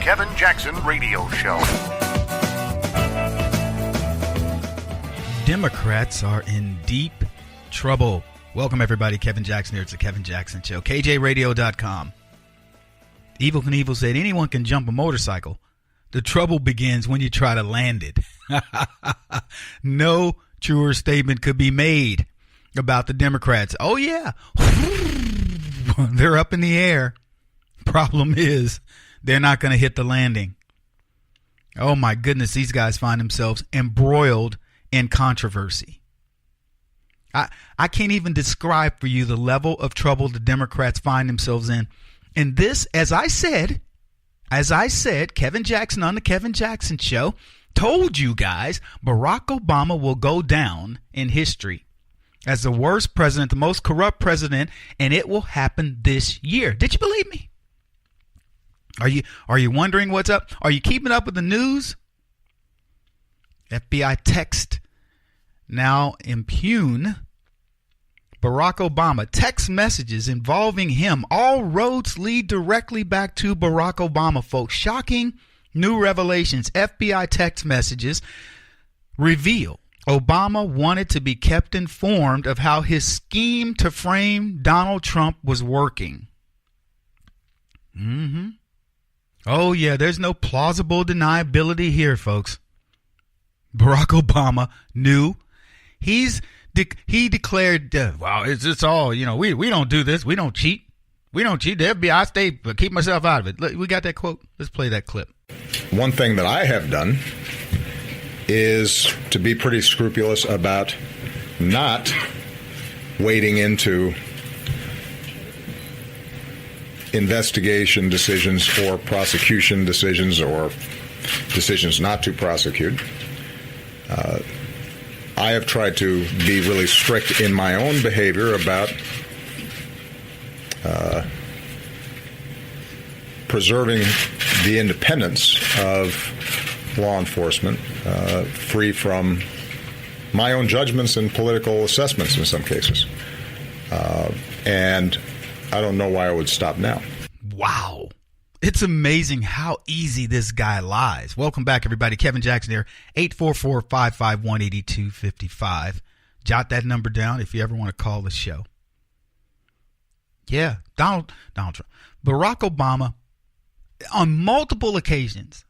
Kevin Jackson Radio Show. Democrats are in deep trouble. Welcome, everybody. Kevin Jackson here. It's the Kevin Jackson Show. kjradio.com. Evil Knievel said anyone can jump a motorcycle. The trouble begins when you try to land it. No truer statement could be made about the Democrats. Oh, yeah. They're up in the air. Problem is, they're not going to hit the landing. Oh, my goodness. These guys find themselves embroiled in controversy. I can't even describe for you the level of trouble the Democrats find themselves in. And this, as I said, Kevin Jackson on the Kevin Jackson Show told you guys Barack Obama will go down in history as the worst president, the most corrupt president, and it will happen this year. Did you believe me? Are you wondering what's up? Are you keeping up with the news? FBI text now impugn Barack Obama. Text messages involving him. All roads lead directly back to Barack Obama, folks. Shocking new revelations. FBI text messages reveal Obama wanted to be kept informed of how his scheme to frame Donald Trump was working. Oh, yeah, there's no plausible deniability here, folks. Barack Obama knew. He declared, well, it's all, we don't do this. We don't cheat. We don't cheat. The FBI, I keep myself out of it. Look, we got that quote. Let's play that clip. One thing that I have done is to be pretty scrupulous about not wading into investigation decisions or prosecution decisions or decisions not to prosecute. I have tried to be really strict in my own behavior about preserving the independence of law enforcement, free from my own judgments and political assessments in some cases. And I don't know why I would stop now. Wow. It's amazing how easy this guy lies. Welcome back, everybody. Kevin Jackson here, 844-551-8255. Jot that number down if you ever want to call the show. Yeah, Donald Trump. Barack Obama, on multiple occasions,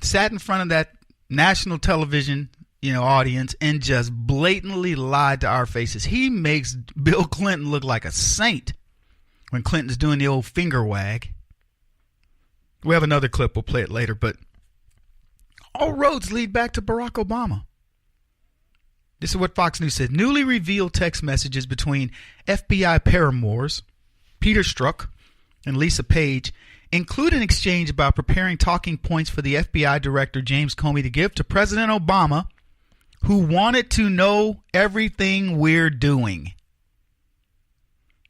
sat in front of that national television, audience and just blatantly lied to our faces. He makes Bill Clinton look like a saint when Clinton's doing the old finger wag. We have another clip. We'll play it later. But all roads lead back to Barack Obama. This is what Fox News said. Newly revealed text messages between FBI paramours Peter Strzok and Lisa Page include an exchange about preparing talking points for the FBI director James Comey to give to President Obama, who wanted to know everything we're doing.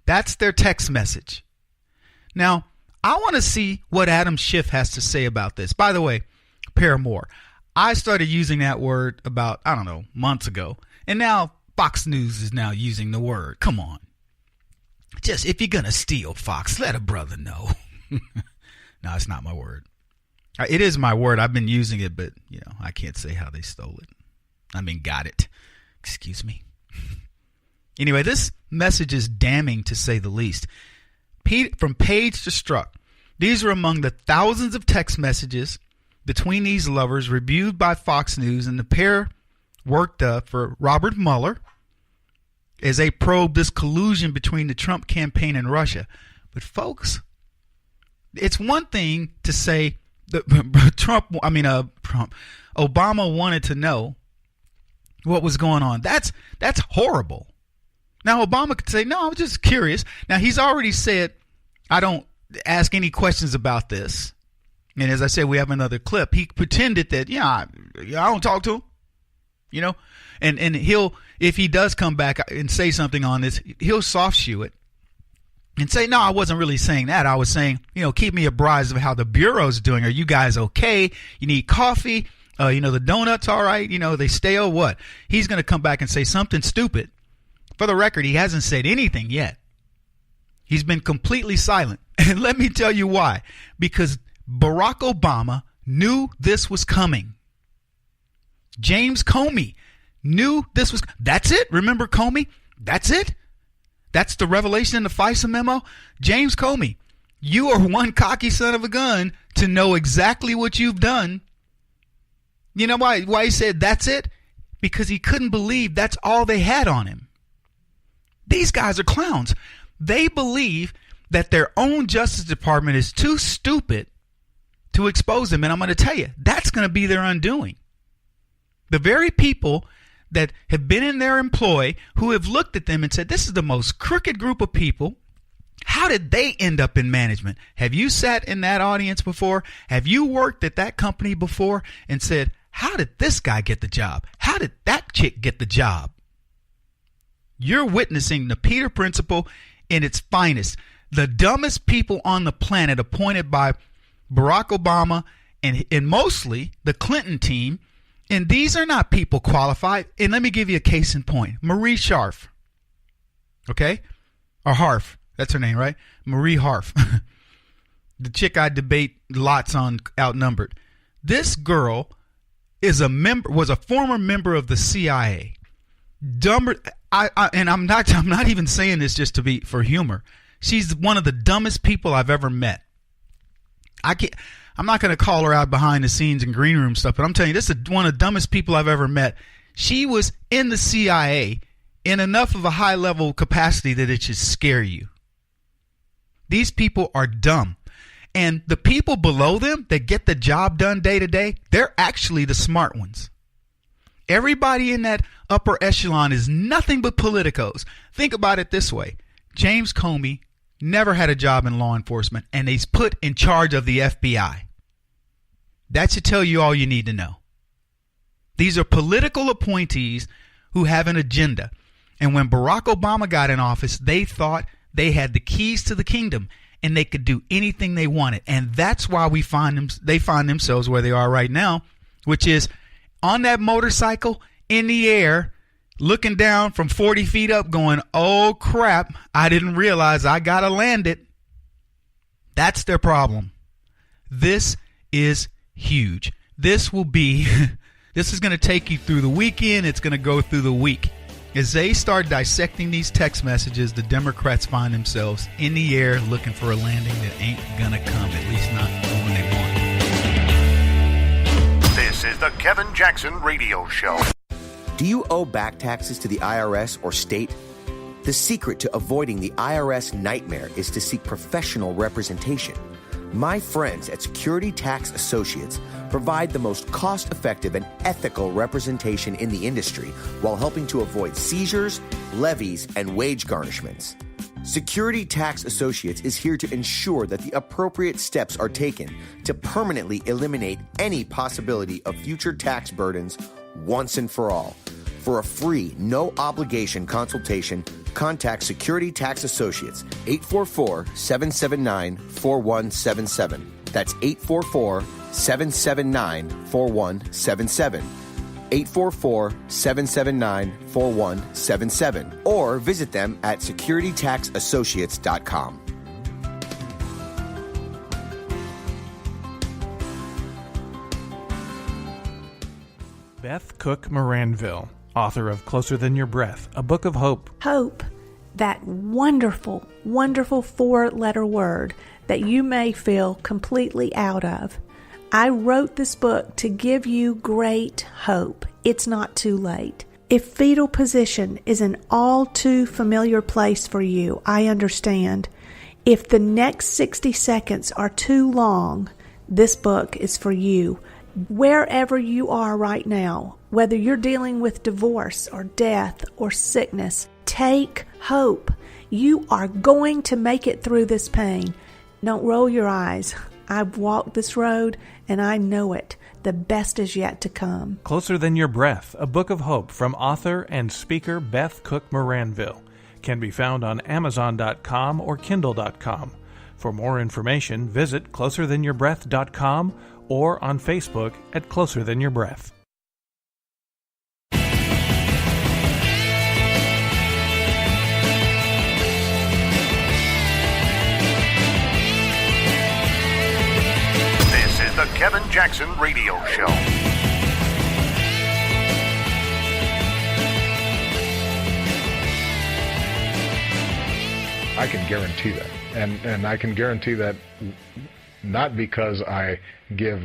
That's their text message. Now, I want to see what Adam Schiff has to say about this. By the way, paramour. I started using that word about, months ago. And now Fox News is now using the word. Come on. Just, if you're going to steal, Fox, let a brother know. No, it's not my word. It is my word. I've been using it, but, I can't say how they stole it. Got it. Excuse me. Anyway, this message is damning to say the least. From Page to Strzok, these are among the thousands of text messages between these lovers reviewed by Fox News, and the pair worked for Robert Mueller as they probe this collusion between the Trump campaign and Russia. But folks, it's one thing to say that Obama wanted to know what was going on. That's horrible. Now, Obama could say, no, I was just curious. Now, he's already said, I don't ask any questions about this. And as I said, we have another clip. He pretended that, I don't talk to him, and he'll, if he does come back and say something on this, he'll soft shoe it and say, no, I wasn't really saying that. I was saying, keep me apprised of how the Bureau's doing. Are you guys okay? You need coffee? The donuts all right? They stale? What? He's going to come back and say something stupid. For the record, he hasn't said anything yet. He's been completely silent. And let me tell you why. Because Barack Obama knew this was coming. James Comey knew this was. That's it. Remember Comey? That's it. That's the revelation in the FISA memo. James Comey, you are one cocky son of a gun to know exactly what you've done. You know why he said that's it? Because he couldn't believe that's all they had on him. These guys are clowns. They believe that their own Justice Department is too stupid to expose them. And I'm going to tell you, that's going to be their undoing. The very people that have been in their employ, who have looked at them and said, this is the most crooked group of people. How did they end up in management? Have you sat in that audience before? Have you worked at that company before and said, how did this guy get the job? How did that chick get the job? You're witnessing the Peter Principle in its finest. The dumbest people on the planet appointed by Barack Obama and mostly the Clinton team. And these are not people qualified. And let me give you a case in point. Marie Scharf. Okay? Or Harf. That's her name, right? Marie Harf. The chick I debate lots on Outnumbered. This girl was a former member of the CIA. Dumber. And I'm not even saying this just for humor. She's one of the dumbest people I've ever met. I'm not going to call her out behind the scenes and green room stuff, but I'm telling you, this is one of the dumbest people I've ever met. She was in the CIA in enough of a high level capacity that it should scare you. These people are dumb. And the people below them that get the job done day to day, they're actually the smart ones. Everybody in that upper echelon is nothing but politicos. Think about it this way. James Comey never had a job in law enforcement, and he's put in charge of the FBI. That should tell you all you need to know. These are political appointees who have an agenda. And when Barack Obama got in office, they thought they had the keys to the kingdom and they could do anything they wanted. And that's why they find themselves where they are right now, which is on that motorcycle in the air, looking down from 40 feet up going, oh crap, I didn't realize I got to land it. That's their problem. This is huge. This is going to take you through the weekend. It's going to go through the week. As they start dissecting these text messages, the Democrats find themselves in the air looking for a landing that ain't going to come, at least not when they want. This is the Kevin Jackson Radio Show. Do you owe back taxes to the IRS or state? The secret to avoiding the IRS nightmare is to seek professional representation. My friends at Security Tax Associates provide the most cost-effective and ethical representation in the industry while helping to avoid seizures, levies, and wage garnishments. Security Tax Associates is here to ensure that the appropriate steps are taken to permanently eliminate any possibility of future tax burdens once and for all. For a free, no-obligation consultation, contact Security Tax Associates, 844-779-4177. That's 844-779-4177. 844-779-4177. Or visit them at securitytaxassociates.com. Beth Cook Moranville, author of Closer Than Your Breath, a book of hope. Hope, that wonderful, wonderful 4-letter word that you may feel completely out of. I wrote this book to give you great hope. It's not too late. If fetal position is an all too familiar place for you, I understand. If the next 60 seconds are too long, this book is for you. Wherever you are right now, whether you're dealing with divorce or death or sickness, take hope. You are going to make it through this pain. Don't roll your eyes. I've walked this road and I know it. The best is yet to come. Closer Than Your Breath, a book of hope from author and speaker Beth Cook Moranville, can be found on Amazon.com or Kindle.com. For more information, visit closerthanyourBreath.com or on Facebook at Closer Than Your Breath. Jackson Radio Show. I can guarantee that. And I can guarantee that not because I give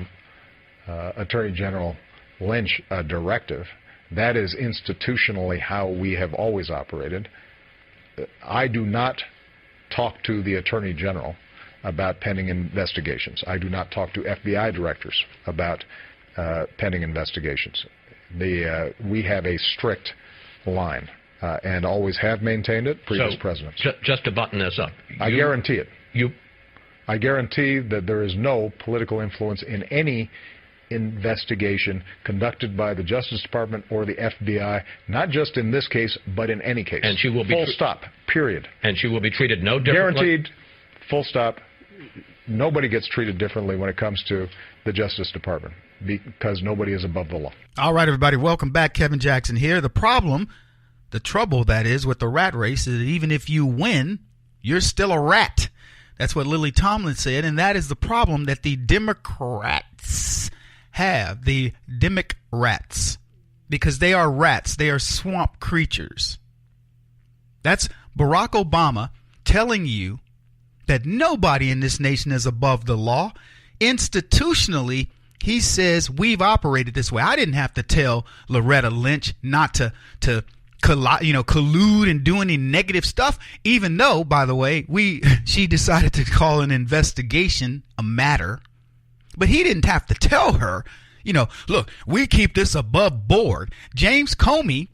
Attorney General Lynch a directive. That is institutionally how we have always operated. I do not talk to the Attorney General about pending investigations. I do not talk to FBI directors about pending investigations. We have a strict line. And always have maintained it, previous presidents. Just to button this up. I guarantee it. I guarantee that there is no political influence in any investigation conducted by the Justice Department or the FBI, not just in this case, but in any case. And she will be full stop, period. And she will be treated no differently? Guaranteed, full stop. Nobody gets treated differently when it comes to the Justice Department because nobody is above the law. All right, everybody, welcome back. Kevin Jackson here. The trouble, that is, with the rat race is that even if you win, you're still a rat. That's what Lily Tomlin said, and that is the problem that the Democrats have, the Democrats, because they are rats. They are swamp creatures. That's Barack Obama telling you that nobody in this nation is above the law. Institutionally, he says we've operated this way. I didn't have to tell Loretta Lynch not to collude and do any negative stuff, even though, by the way, she decided to call an investigation a matter. But he didn't have to tell her, look, we keep this above board. James Comey,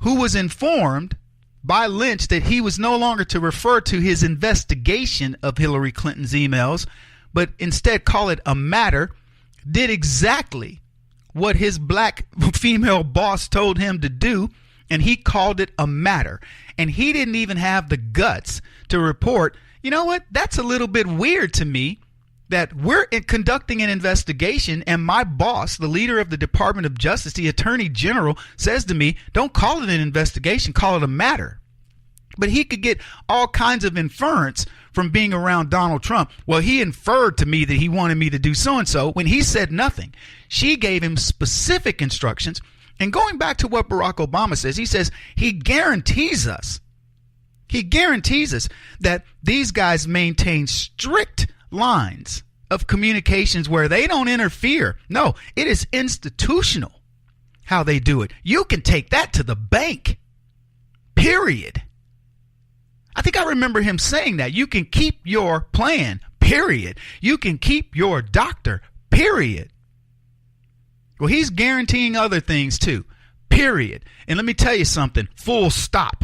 who was informed by Lynch that he was no longer to refer to his investigation of Hillary Clinton's emails, but instead call it a matter, did exactly what his black female boss told him to do. And he called it a matter. And he didn't even have the guts to report, you know what, that's a little bit weird to me that we're conducting an investigation and my boss, the leader of the Department of Justice, the Attorney General, says to me, don't call it an investigation, call it a matter. But he could get all kinds of inference from being around Donald Trump. Well, he inferred to me that he wanted me to do so-and-so when he said nothing. She gave him specific instructions. And going back to what Barack Obama says, he says he guarantees us that these guys maintain strict lines of communications where they don't interfere. No, it is institutional how they do it. You can take that to the bank, period. I think I remember him saying that. You can keep your plan, period. You can keep your doctor, period. Well, he's guaranteeing other things too, period. And let me tell you something, full stop.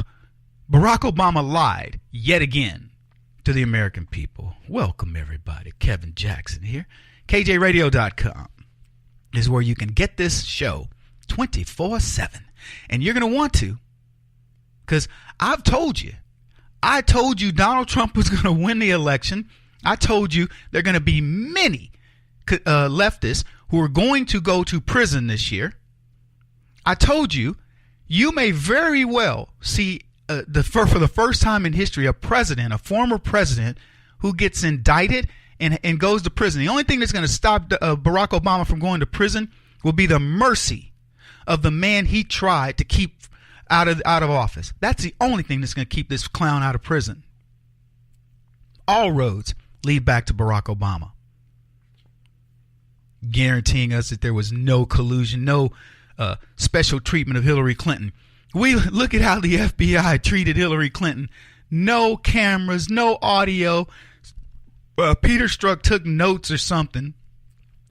Barack Obama lied yet again to the American people. Welcome, everybody. Kevin Jackson here. kjradio.com is where you can get this show 24/7. And you're going to want to, because I told you Donald Trump was going to win the election. I told you there are going to be many leftists who are going to go to prison this year. I told you may very well see for the first time in history a former president who gets indicted and goes to prison. The only thing that's going to stop Barack Obama from going to prison will be the mercy of the man he tried to keep out of office. That's the only thing that's going to keep this clown out of prison. All roads lead back to Barack Obama, guaranteeing us that there was no collusion, no special treatment of Hillary Clinton. We look at how the FBI treated Hillary Clinton. No cameras, no audio. Peter Strzok took notes or something,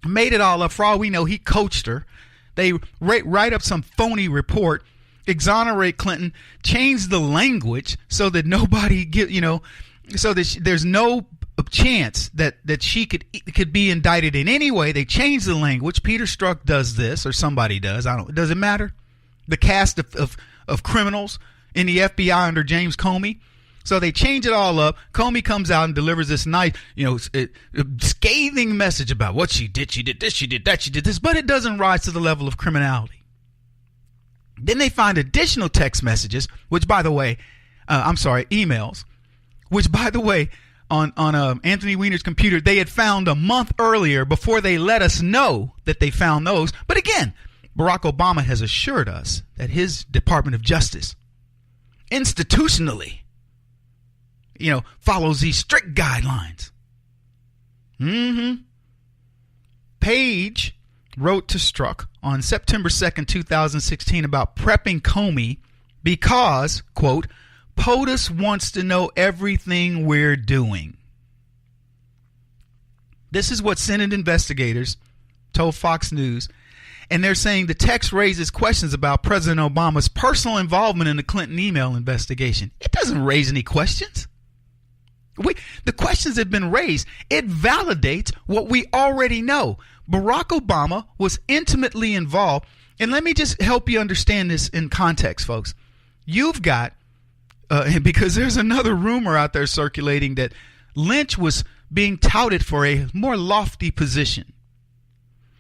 made it all up. For all we know, he coached her. They write up some phony report, exonerate Clinton, change the language so that nobody so that there's no chance that she could be indicted in any way. They change the language. Peter Strzok does this, or somebody does. Does it matter? The cast of criminals in the FBI under James Comey. So they change it all up. Comey comes out and delivers this nice, scathing message about what she did. She did this, she did that, she did this, but it doesn't rise to the level of criminality. Then they find additional text messages, which, by the way, emails, which, by the way, on Anthony Weiner's computer they had found a month earlier before they let us know that they found those. But again, Barack Obama has assured us that his Department of Justice institutionally, follows these strict guidelines. Page wrote to Strzok on September 2nd, 2016 about prepping Comey because, quote, POTUS wants to know everything we're doing. This is what Senate investigators told Fox News, and they're saying the text raises questions about President Obama's personal involvement in the Clinton email investigation. It doesn't raise any questions. The questions have been raised. It validates what we already know. Barack Obama was intimately involved. And let me just help you understand this in context, folks. You've got, because there's another rumor out there circulating that Lynch was being touted for a more lofty position.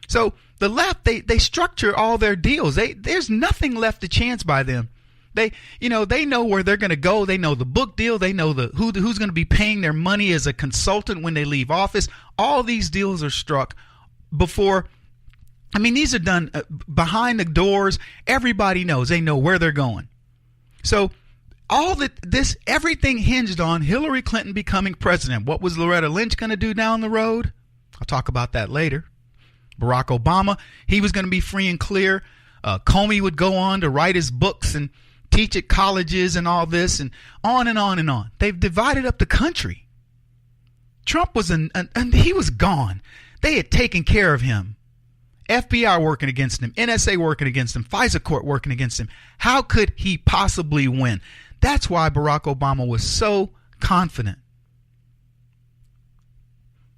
So the left, they structure all their deals. There's nothing left to chance by them. They know where they're going to go. They know the book deal. They know who's going to be paying their money as a consultant when they leave office. All these deals are struck before. I mean, these are done behind the doors. Everybody knows. They know where they're going. So everything hinged on Hillary Clinton becoming president. What was Loretta Lynch going to do down the road? I'll talk about that later. Barack Obama, he was going to be free and clear. Comey would go on to write his books and teach at colleges and all this, and on and on and on. They've divided up the country. Trump was and he was gone. They had taken care of him. FBI working against him, NSA working against him, FISA court working against him. How could he possibly win? That's why Barack Obama was so confident.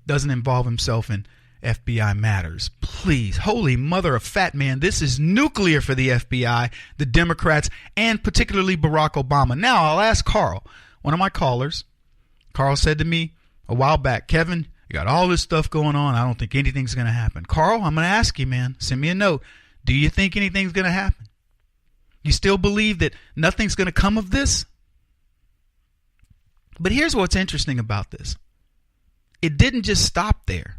Doesn't involve himself in FBI matters. Please, holy mother of fat man, this is nuclear for the FBI, the Democrats, and particularly Barack Obama. Now, I'll ask Carl, one of my callers. Carl said to me a while back, Kevin, you got all this stuff going on. I don't think anything's going to happen. Carl, I'm going to ask you, man. Send me a note. Do you think anything's going to happen? You still believe that nothing's going to come of this? But here's what's interesting about this. It didn't just stop there.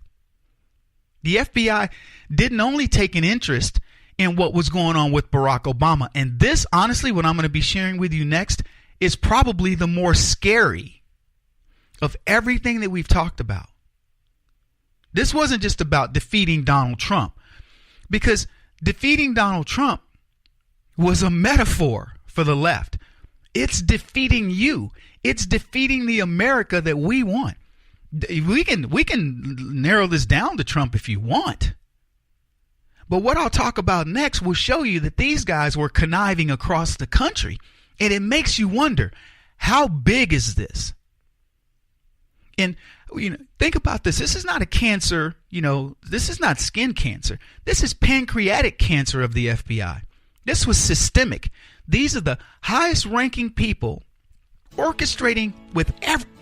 The FBI didn't only take an interest in what was going on with Barack Obama. And this, honestly, what I'm going to be sharing with you next is probably the more scary of everything that we've talked about. This wasn't just about defeating Donald Trump, because defeating Donald Trump was a metaphor for the left. It's defeating you. It's defeating the America that we want. We can narrow this down to Trump if you want. But what I'll talk about next will show you that these guys were conniving across the country. And it makes you wonder, how big is this? And think about this. This is not a cancer, this is not skin cancer. This is pancreatic cancer of the FBI. This was systemic. These are the highest ranking people orchestrating with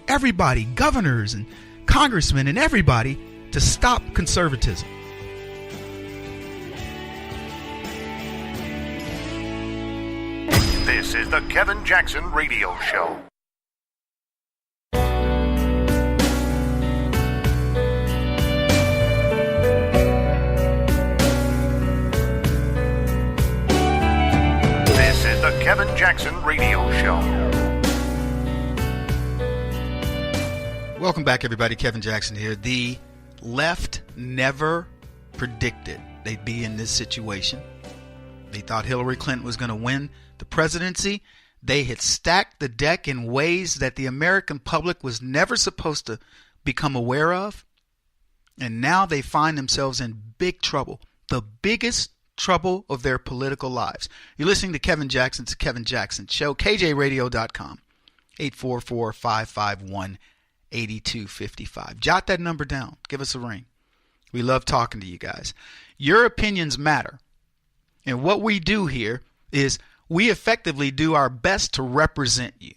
everybody, governors and congressmen and everybody, to stop conservatism. This is the Kevin Jackson Radio Show. This is the Kevin Jackson Radio Show. Welcome back, everybody. Kevin Jackson here. The left never predicted they'd be in this situation. They thought Hillary Clinton was going to win the presidency. They had stacked the deck in ways that the American public was never supposed to become aware of. And now they find themselves in big trouble, the biggest trouble of their political lives. You're listening to Kevin Jackson's Kevin Jackson Show, kjradio.com, 844-551-8255. Jot that number down. Give us a ring. We love talking to you guys. Your opinions matter. And what we do here is we effectively do our best to represent you.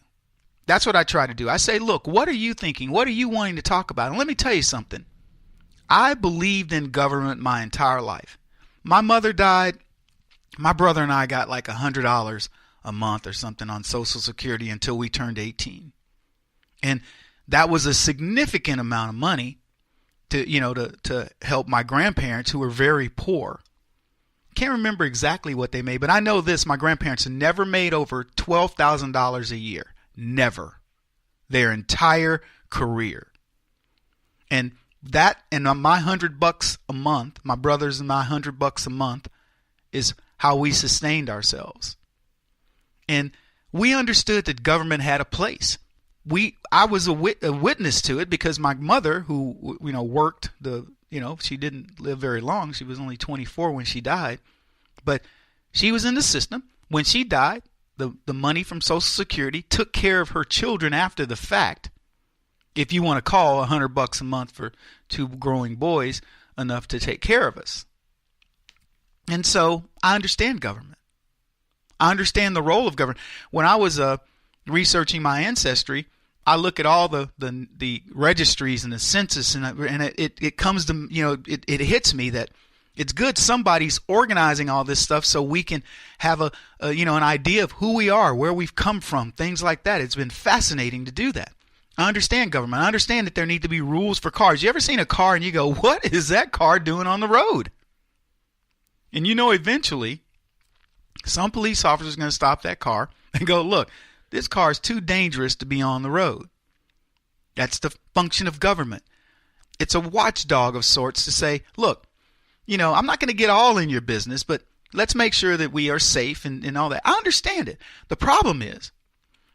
That's what I try to do. I say, look, what are you thinking? What are you wanting to talk about? And let me tell you something. I believed in government my entire life. My mother died. My brother and I got like $100 a month or something on Social Security until we turned 18. And that was a significant amount of money to help my grandparents who were very poor. Can't remember exactly what they made, but I know this: my grandparents never made over $12,000 a year. Never. Their entire career. And that, and my $100 a month, my brothers and my $100 a month, is how we sustained ourselves. And we understood that government had a place. I was a witness to it because my mother, who worked she didn't live very long. She was only 24 when she died, but she was in the system. When she died, the money from Social Security took care of her children after the fact. If you want to call $100 a month for two growing boys enough to take care of us. And so I understand government. I understand the role of government. When I was researching my ancestry, I look at all the registries and the census, and it comes to, it hits me that it's good somebody's organizing all this stuff so we can have an idea of who we are, where we've come from, things like that. It's been fascinating to do that. I understand government. I understand that there need to be rules for cars. You ever seen a car and you go, what is that car doing on the road? And eventually some police officer is going to stop that car and go, look, this car is too dangerous to be on the road. That's the function of government. It's a watchdog of sorts to say, look, I'm not going to get all in your business, but let's make sure that we are safe and all that. I understand it. The problem is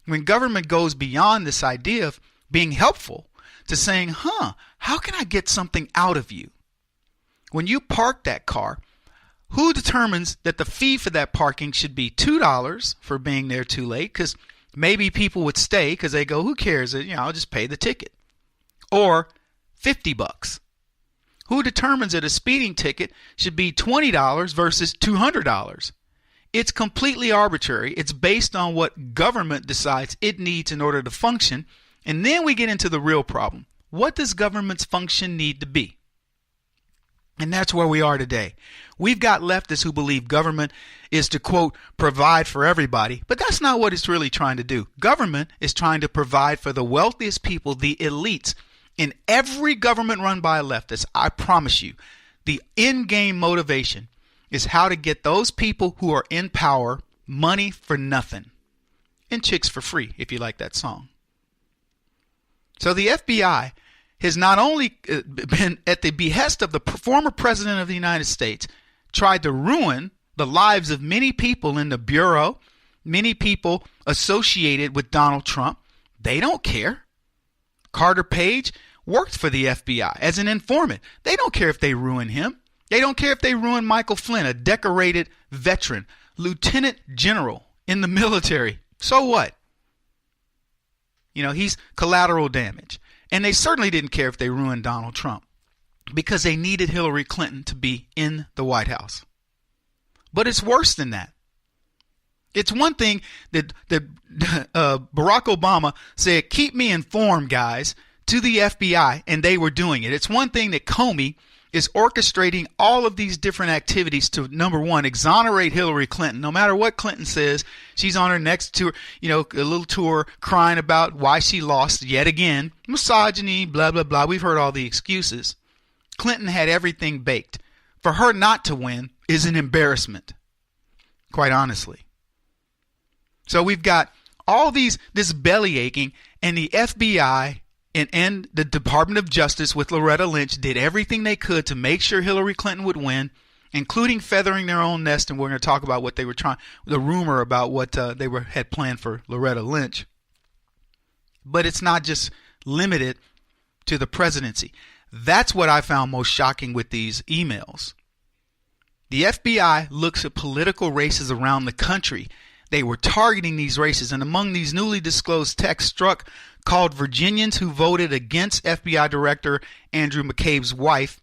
when government goes beyond this idea of being helpful to saying, how can I get something out of you? When you park that car, who determines that the fee for that parking should be $2 for being there too late? Because maybe people would stay because they go, who cares? I'll just pay the ticket. Or $50. Who determines that a speeding ticket should be $20 versus $200? It's completely arbitrary. It's based on what government decides it needs in order to function. And then we get into the real problem. What does government's function need to be? And that's where we are today. We've got leftists who believe government is to, quote, provide for everybody. But that's not what it's really trying to do. Government is trying to provide for the wealthiest people, the elites. In every government run by a leftist, I promise you, the end-game motivation is how to get those people who are in power money for nothing and chicks for free, if you like that song. So the FBI has not only been at the behest of the former president of the United States, tried to ruin the lives of many people in the Bureau, many people associated with Donald Trump. They don't care. Carter Page worked for the FBI as an informant. They don't care if they ruin him. They don't care if they ruin Michael Flynn, a decorated veteran, lieutenant general in the military. So what? He's collateral damage. And they certainly didn't care if they ruined Donald Trump because they needed Hillary Clinton to be in the White House. But it's worse than that. It's one thing that Barack Obama said, keep me informed, guys, to the FBI, and they were doing it. It's one thing that Comey is orchestrating all of these different activities to, number one, exonerate Hillary Clinton. No matter what Clinton says, she's on her next tour, a little tour crying about why she lost yet again. Misogyny, blah, blah, blah. We've heard all the excuses. Clinton had everything baked. For her not to win is an embarrassment, quite honestly. So we've got all this belly aching, and the FBI and the Department of Justice with Loretta Lynch did everything they could to make sure Hillary Clinton would win, including feathering their own nest. And we're going to talk about what they were the rumor about what they had planned for Loretta Lynch. But it's not just limited to the presidency. That's what I found most shocking with these emails. The FBI looks at political races around the country. They were targeting these races, and among these newly disclosed texts struck called Virginians who voted against FBI Director Andrew McCabe's wife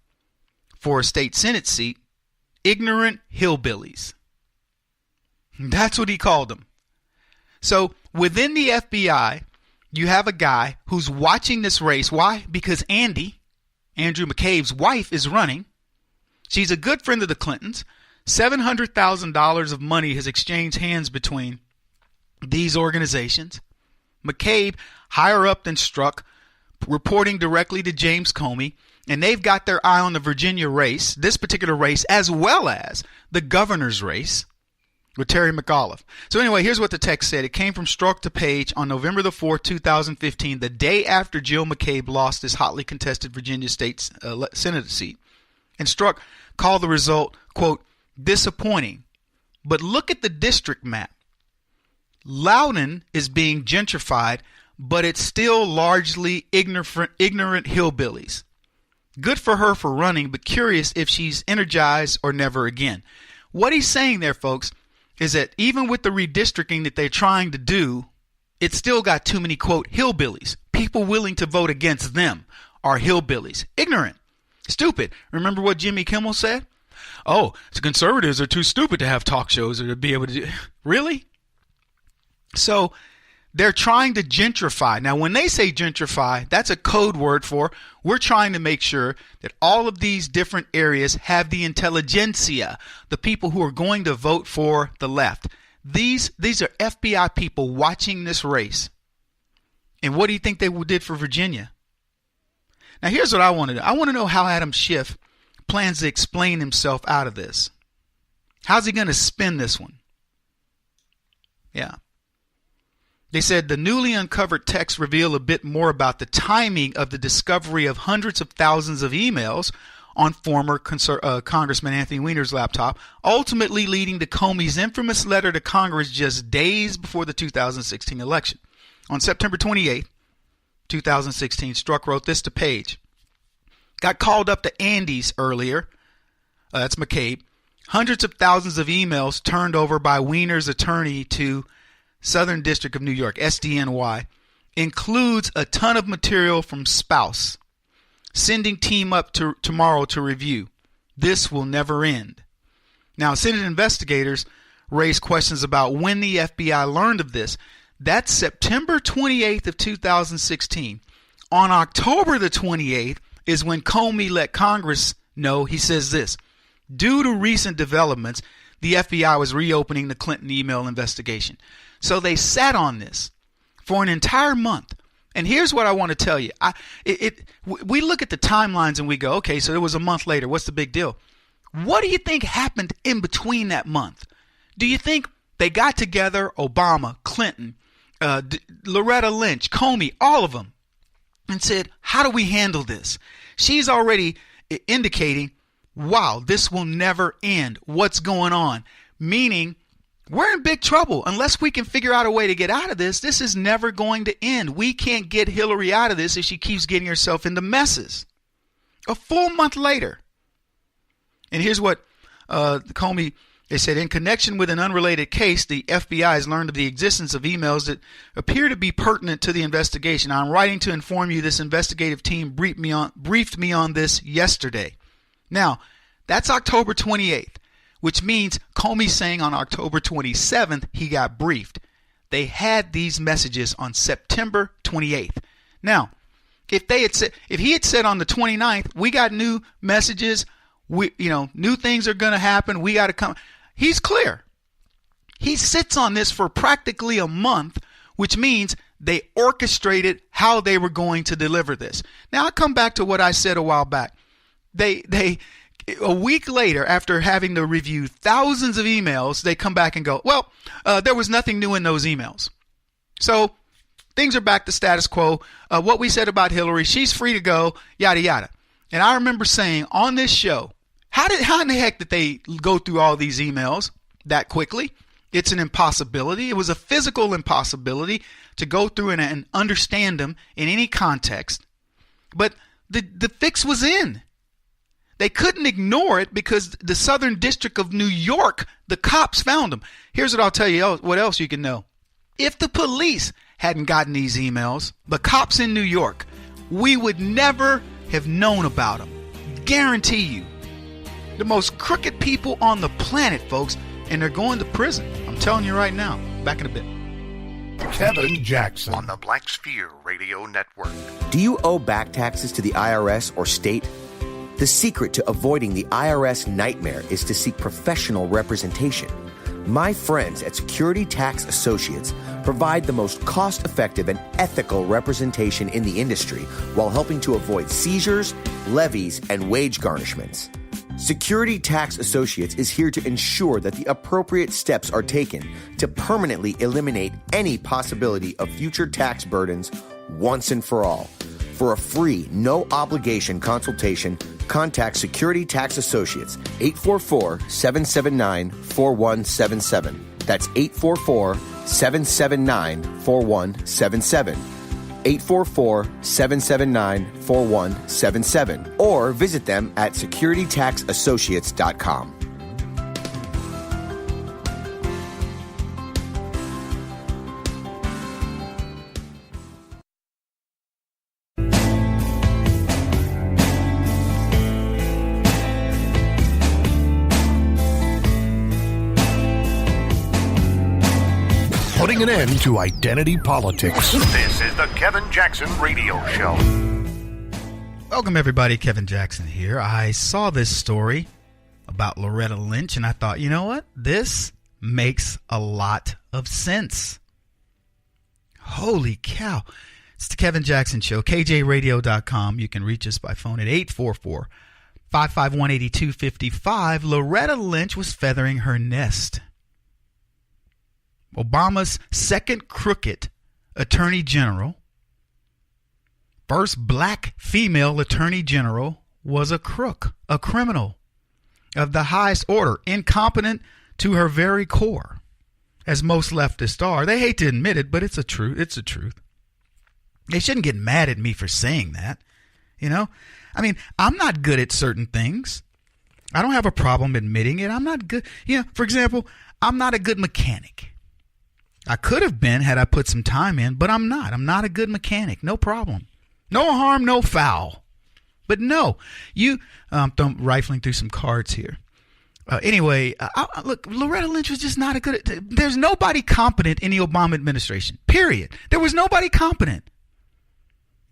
for a state Senate seat, ignorant hillbillies. That's what he called them. So within the FBI, you have a guy who's watching this race. Why? Because Andrew McCabe's wife, is running. She's a good friend of the Clintons. $700,000 of money has exchanged hands between these organizations. McCabe, higher up than Strzok, reporting directly to James Comey, and they've got their eye on the Virginia race, this particular race, as well as the governor's race with Terry McAuliffe. So anyway, here's what the text said. It came from Strzok to Page on November the 4th, 2015, the day after Jill McCabe lost this hotly contested Virginia State Senate seat. And Strzok called the result, quote, disappointing. But look at the district map. Loudoun is being gentrified, but it's still largely ignorant hillbillies. Good for her for running, but curious if she's energized or never again. What he's saying there, folks, is that even with the redistricting that they're trying to do, it's still got too many, quote, hillbillies. People willing to vote against them are hillbillies. Ignorant. Stupid. Remember what Jimmy Kimmel said? Oh, the conservatives are too stupid to have talk shows or to be able to do. Really? So they're trying to gentrify. Now, when they say gentrify, that's a code word for we're trying to make sure that all of these different areas have the intelligentsia, the people who are going to vote for the left. These are FBI people watching this race. And what do you think they did for Virginia? Now, here's what I want to know. I want to know how Adam Schiff plans to explain himself out of this. How's he going to spin this one? Yeah. They said the newly uncovered texts reveal a bit more about the timing of the discovery of hundreds of thousands of emails on former Congressman Anthony Weiner's laptop, ultimately leading to Comey's infamous letter to Congress just days before the 2016 election. On September 28, 2016, Strzok wrote this to Page. Got called up to Andy's earlier. That's McCabe. Hundreds of thousands of emails turned over by Weiner's attorney to Southern District of New York, SDNY, includes a ton of material from spouse. Sending team up tomorrow to review. This will never end. Now, Senate investigators raised questions about when the FBI learned of this. That's September 28th of 2016. On October the 28th is when Comey let Congress know. He says this: due to recent developments, the FBI was reopening the Clinton email investigation. So they sat on this for an entire month. And here's what I want to tell you. We look at the timelines and we go, okay, so it was a month later. What's the big deal? What do you think happened in between that month? Do you think they got together, Obama, Clinton, Loretta Lynch, Comey, all of them, and said, how do we handle this? She's already indicating, wow, this will never end. What's going on? Meaning, we're in big trouble. Unless we can figure out a way to get out of this, this is never going to end. We can't get Hillary out of this if she keeps getting herself into messes. A full month later. And here's what Comey, they said, in connection with an unrelated case, the FBI has learned of the existence of emails that appear to be pertinent to the investigation. I'm writing to inform you this investigative team briefed me on this yesterday. Now, that's October 28th. Which means Comey's saying on October 27th he got briefed. They had these messages on September 28th. Now, if he had said on the 29th, we got new messages, new things are going to happen, we got to come. He's clear. He sits on this for practically a month, which means they orchestrated how they were going to deliver this. Now, I come back to what I said a while back. A week later, after having to review thousands of emails, they come back and go, well, there was nothing new in those emails. So things are back to status quo. What we said about Hillary, she's free to go, yada, yada. And I remember saying on this show, how in the heck did they go through all these emails that quickly? It's an impossibility. It was a physical impossibility to go through and understand them in any context. But the fix was in. They couldn't ignore it because the Southern District of New York, the cops found them. Here's what I'll tell you what else you can know. If the police hadn't gotten these emails, the cops in New York, we would never have known about them. Guarantee you. The most crooked people on the planet, folks, and they're going to prison. I'm telling you right now. Back in a bit. Kevin Jackson on the Black Sphere Radio Network. Do you owe back taxes to the IRS or state? The secret to avoiding the IRS nightmare is to seek professional representation. My friends at Security Tax Associates provide the most cost-effective and ethical representation in the industry while helping to avoid seizures, levies, and wage garnishments. Security Tax Associates is here to ensure that the appropriate steps are taken to permanently eliminate any possibility of future tax burdens once and for all. For a free, no-obligation consultation, contact Security Tax Associates, 844-779-4177. That's 844-779-4177. 844-779-4177. Or visit them at securitytaxassociates.com. Putting an end to identity politics. This is the Kevin Jackson Radio Show. Welcome, everybody. Kevin Jackson here. I saw this story about Loretta Lynch, and I thought, you know what? This makes a lot of sense. Holy cow. It's the Kevin Jackson Show, kjradio.com. You can reach us by phone at 844-551-8255. Loretta Lynch was feathering her nest. Obama's second crooked attorney general, first black female attorney general, was a crook, a criminal of the highest order, incompetent to her very core, as most leftists are. They hate to admit it, but it's a truth. It's the truth. They shouldn't get mad at me for saying that. You know, I mean, I'm not good at certain things. I don't have a problem admitting it. I'm not good. You know, for example, I'm not a good mechanic. I could have been had I put some time in, but I'm not. I'm not a good mechanic. No problem. No harm, no foul. But no, I'm rifling through some cards here. Anyway, look, Loretta Lynch was just not a good. There's nobody competent in the Obama administration. Period. There was nobody competent.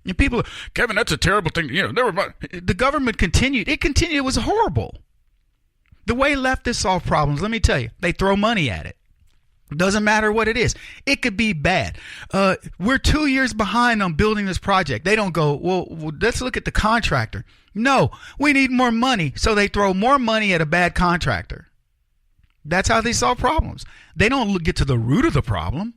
And people are, Kevin, that's a terrible thing. You know, never mind. The government continued. It continued. It was horrible. The way leftists solve problems, let me tell you, they throw money at it. Doesn't matter what it is. It could be bad. We're 2 years behind on building this project. They don't go, well, let's look at the contractor. No, we need more money. So they throw more money at a bad contractor. That's how they solve problems. They don't get to the root of the problem.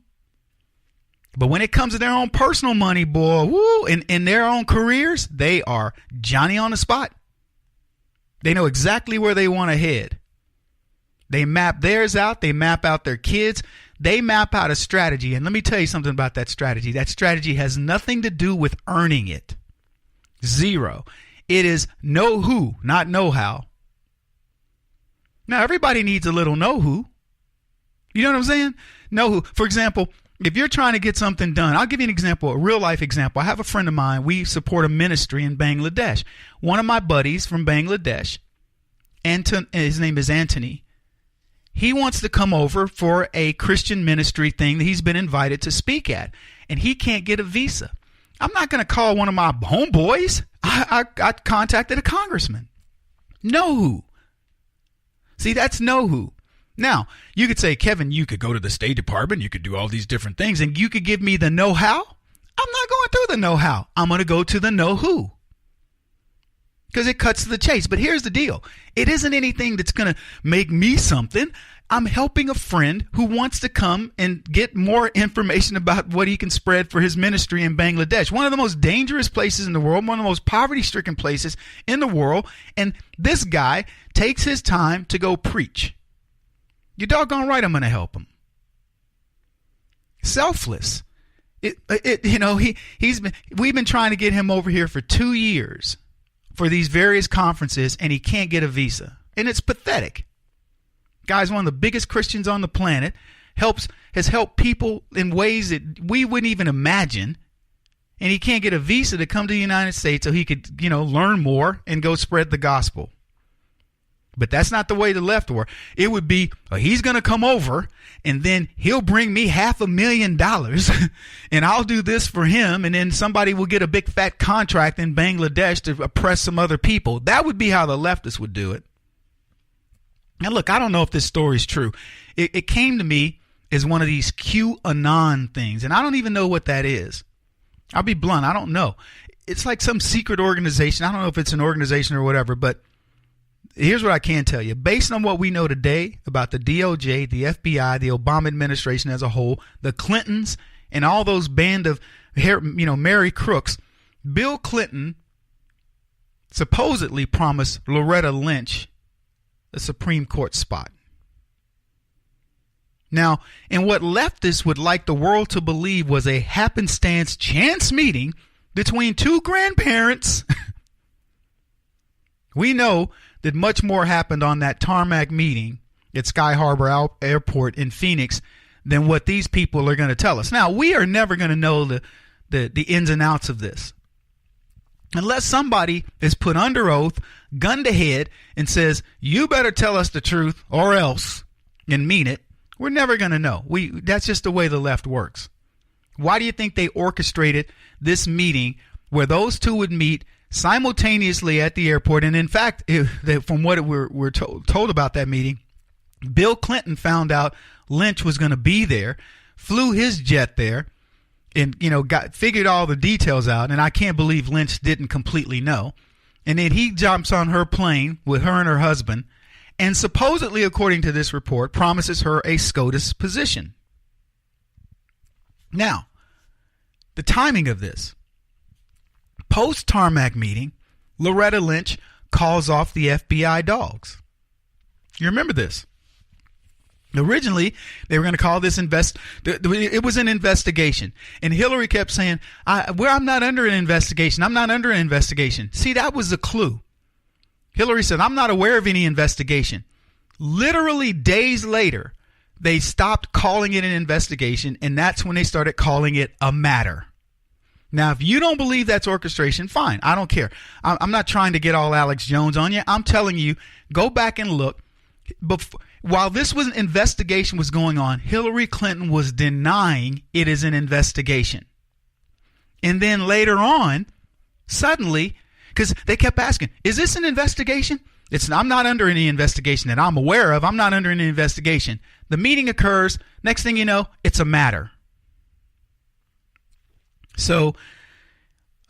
But when it comes to their own personal money, boy, woo, in their own careers, they are Johnny on the spot. They know exactly where they want to head. They map theirs out. They map out their kids. They map out a strategy. And let me tell you something about that strategy. That strategy has nothing to do with earning it. Zero. It is know who, not know how. Now, everybody needs a little know who. You know what I'm saying? Know who. For example, if you're trying to get something done, I'll give you an example, a real life example. I have a friend of mine. We support a ministry in Bangladesh. One of my buddies from Bangladesh, his name is Anthony. He wants to come over for a Christian ministry thing that he's been invited to speak at, and he can't get a visa. I'm not going to call one of my homeboys. I contacted a congressman. Know who. See, that's know who. Now, you could say, Kevin, you could go to the State Department, you could do all these different things, and you could give me the know-how. I'm not going through the know-how. I'm going to go to the know-who. Because it cuts to the chase. But here's the deal. It isn't anything that's going to make me something. I'm helping a friend who wants to come and get more information about what he can spread for his ministry in Bangladesh. One of the most dangerous places in the world, one of the most poverty-stricken places in the world. And this guy takes his time to go preach. You're doggone right I'm going to help him. Selfless. We've been trying to get him over here for 2 years. For these various conferences, and he can't get a visa. And it's pathetic. Guy's one of the biggest Christians on the planet, has helped people in ways that we wouldn't even imagine, and he can't get a visa to come to the United States so he could, learn more and go spread the gospel. But that's not the way the left were. It would be, he's going to come over, and then he'll bring me $500,000, and I'll do this for him, and then somebody will get a big fat contract in Bangladesh to oppress some other people. That would be how the leftists would do it. Now, look, I don't know if this story is true. It came to me as one of these QAnon things, and I don't even know what that is. I'll be blunt. I don't know. It's like some secret organization. I don't know if it's an organization or whatever, but here's what I can tell you. Based on what we know today about the DOJ, the FBI, the Obama administration as a whole, the Clintons, and all those band of, merry crooks, Bill Clinton supposedly promised Loretta Lynch a Supreme Court spot. Now, and what leftists would like the world to believe was a happenstance chance meeting between two grandparents. We know that much more happened on that tarmac meeting at Sky Harbor Airport in Phoenix than what these people are going to tell us. Now, we are never going to know the ins and outs of this. Unless somebody is put under oath, gun to head, and says, you better tell us the truth or else, and mean it, we're never going to know. That's just the way the left works. Why do you think they orchestrated this meeting where those two would meet simultaneously at the airport? And in fact, from what we're told about that meeting, Bill Clinton found out Lynch was going to be there, flew his jet there, and figured all the details out. And I can't believe Lynch didn't completely know. And then he jumps on her plane with her and her husband, and supposedly, according to this report, promises her a SCOTUS position. Now, the timing of this. Post-tarmac meeting, Loretta Lynch calls off the FBI dogs. You remember this? Originally, they were going to call this it was an investigation. And Hillary kept saying, I'm not under an investigation. I'm not under an investigation. See, that was the clue. Hillary said, I'm not aware of any investigation. Literally days later, they stopped calling it an investigation, and that's when they started calling it a matter. Now, if you don't believe that's orchestration, fine. I don't care. I'm not trying to get all Alex Jones on you. I'm telling you, go back and look. While this investigation was going on, Hillary Clinton was denying it is an investigation. And then later on, suddenly, because they kept asking, is this an investigation? I'm not under any investigation that I'm aware of. I'm not under any investigation. The meeting occurs. Next thing you know, it's a matter. So,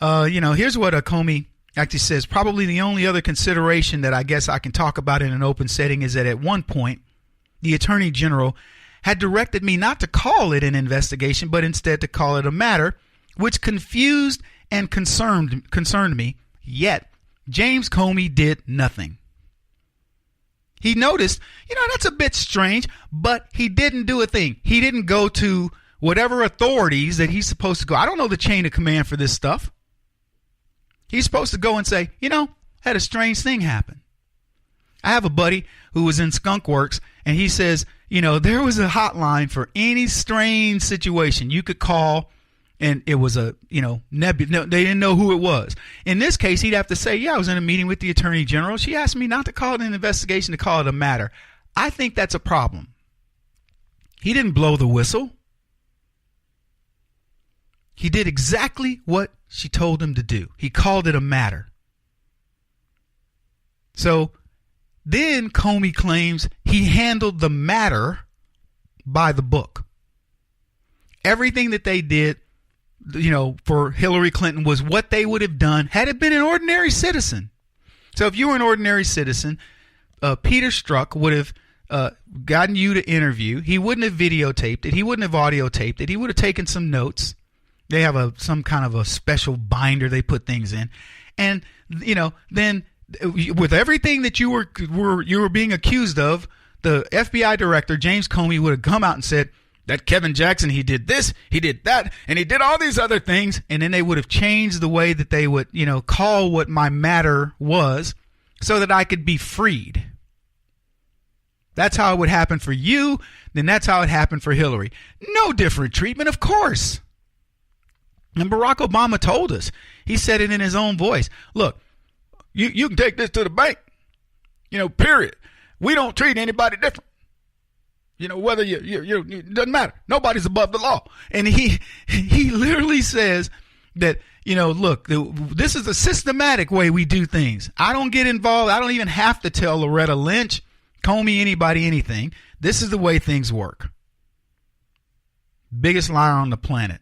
here's what Comey actually says. Probably the only other consideration that I guess I can talk about in an open setting is that at one point, the Attorney General had directed me not to call it an investigation, but instead to call it a matter, which confused and concerned me. Yet, James Comey did nothing. He noticed, that's a bit strange, but he didn't do a thing. He didn't go to whatever authorities that he's supposed to go. I don't know the chain of command for this stuff. He's supposed to go and say, had a strange thing happen. I have a buddy who was in Skunk Works, and he says, there was a hotline for any strange situation you could call, and it was a, nebulous. No, they didn't know who it was. In this case, he'd have to say, I was in a meeting with the Attorney General. She asked me not to call it an investigation, to call it a matter. I think that's a problem. He didn't blow the whistle. He did exactly what she told him to do. He called it a matter. So then Comey claims he handled the matter by the book. Everything that they did, for Hillary Clinton was what they would have done had it been an ordinary citizen. So if you were an ordinary citizen, Peter Strzok would have gotten you to interview. He wouldn't have videotaped it. He wouldn't have audio taped it. He would have taken some notes. They have some kind of a special binder they put things in. And, then with everything that you were being accused of, the FBI director, James Comey, would have come out and said, that Kevin Jackson, he did this, he did that, and he did all these other things. And then they would have changed the way that they would, call what my matter was so that I could be freed. That's how it would happen for you. Then that's how it happened for Hillary. No different treatment, of course. And Barack Obama told us. He said it in his own voice. Look, you can take this to the bank. Period. We don't treat anybody different. Whether it doesn't matter. Nobody's above the law. And he literally says that, look, this is a systematic way we do things. I don't get involved. I don't even have to tell Loretta Lynch Comey, anybody, anything. This is the way things work. Biggest liar on the planet.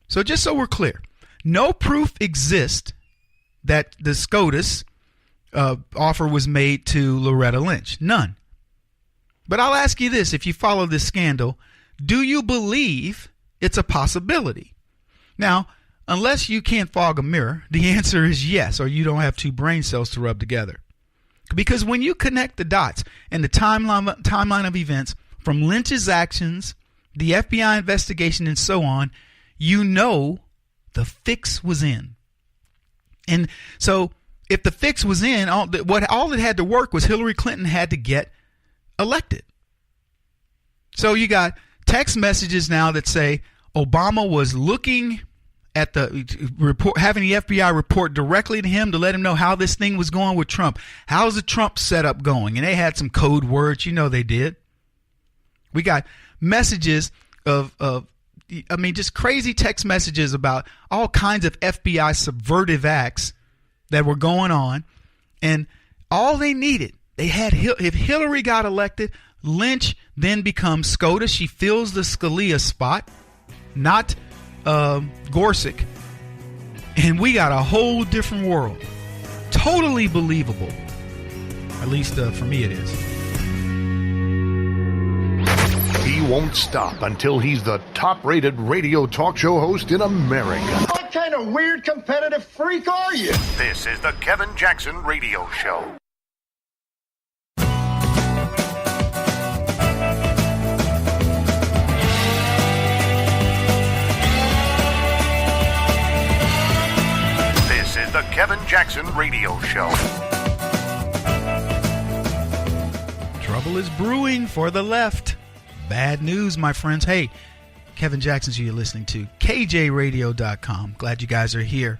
So just so we're clear, no proof exists that the SCOTUS offer was made to Loretta Lynch. None. But I'll ask you this, if you follow this scandal, do you believe it's a possibility? Now, unless you can't fog a mirror, the answer is yes, or you don't have two brain cells to rub together. Because when you connect the dots and the timeline of events from Lynch's actions, the FBI investigation, and so on, you know the fix was in. And so if the fix was in, all that had to work was Hillary Clinton had to get elected. So you got text messages now that say Obama was looking at the report, having the FBI report directly to him to let him know how this thing was going with Trump. How's the Trump setup going? And they had some code words. You know they did. We got messages of just crazy text messages about all kinds of FBI subversive acts that were going on. And all they needed, if Hillary got elected, Lynch then becomes SCOTUS. She fills the Scalia spot, not Gorsuch. And we got a whole different world. Totally believable. At least for me it is. He won't stop until he's the top-rated radio talk show host in America. What kind of weird competitive freak are you? This is the Kevin Jackson Radio Show. This is the Kevin Jackson Radio Show. Trouble is brewing for the left. Bad news, my friends. Hey, Kevin Jackson's who you're listening to. kjradio.com. Glad you guys are here.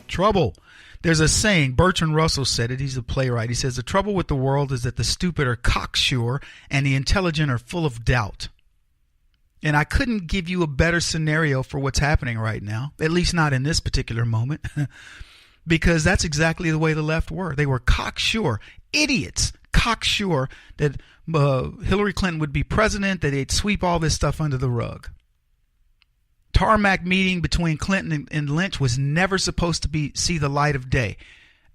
Trouble. There's a saying, Bertrand Russell said it, he's a playwright. He says, the trouble with the world is that the stupid are cocksure and the intelligent are full of doubt. And I couldn't give you a better scenario for what's happening right now, at least not in this particular moment, because that's exactly the way the left were. They were cocksure, idiots, cocksure that Hillary Clinton would be president, that they'd sweep all this stuff under the rug. Tarmac meeting between Clinton and Lynch was never supposed to see the light of day.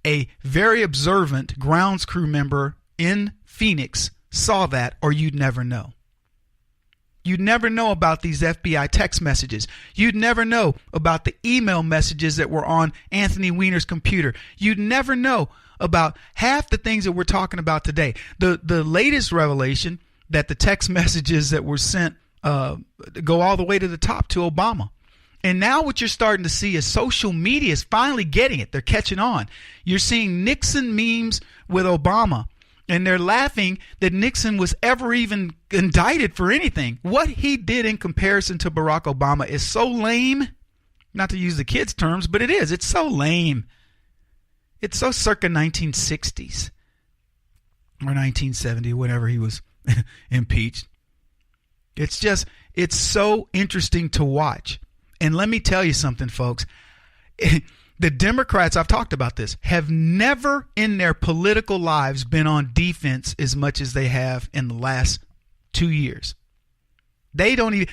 A very observant grounds crew member in Phoenix saw that, or you'd never know. You'd never know about these FBI text messages. You'd never know about the email messages that were on Anthony Weiner's computer. You'd never know about half the things that we're talking about today. The latest revelation that the text messages that were sent go all the way to the top to Obama. And now what you're starting to see is social media is finally getting it. They're catching on. You're seeing Nixon memes with Obama, and they're laughing that Nixon was ever even indicted for anything. What he did in comparison to Barack Obama is so lame. Not to use the kids' terms, but it is. It's so lame. It's so circa 1960s or 1970, whenever he was impeached. It's so interesting to watch. And let me tell you something, folks. The Democrats, I've talked about this, have never in their political lives been on defense as much as they have in the last 2 years. They don't even,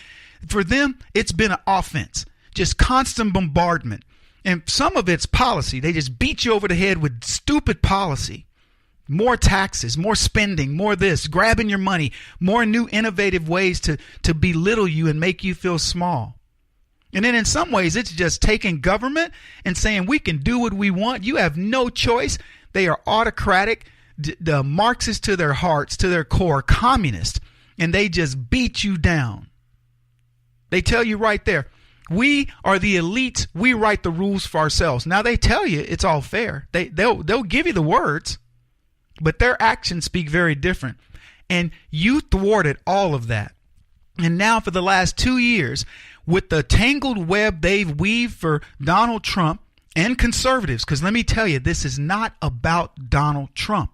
for them, it's been an offense, just constant bombardment. And some of it's policy. They just beat you over the head with stupid policy. More taxes, more spending, more this, grabbing your money, more new innovative ways to belittle you and make you feel small. And then in some ways, it's just taking government and saying we can do what we want. You have no choice. They are autocratic, the Marxists to their hearts, to their core, communist, and they just beat you down. They tell you right there, we are the elites. We write the rules for ourselves. Now they tell you it's all fair. They'll give you the words, but their actions speak very different. And you thwarted all of that. And now for the last 2 years, with the tangled web they've weaved for Donald Trump and conservatives, because let me tell you, this is not about Donald Trump.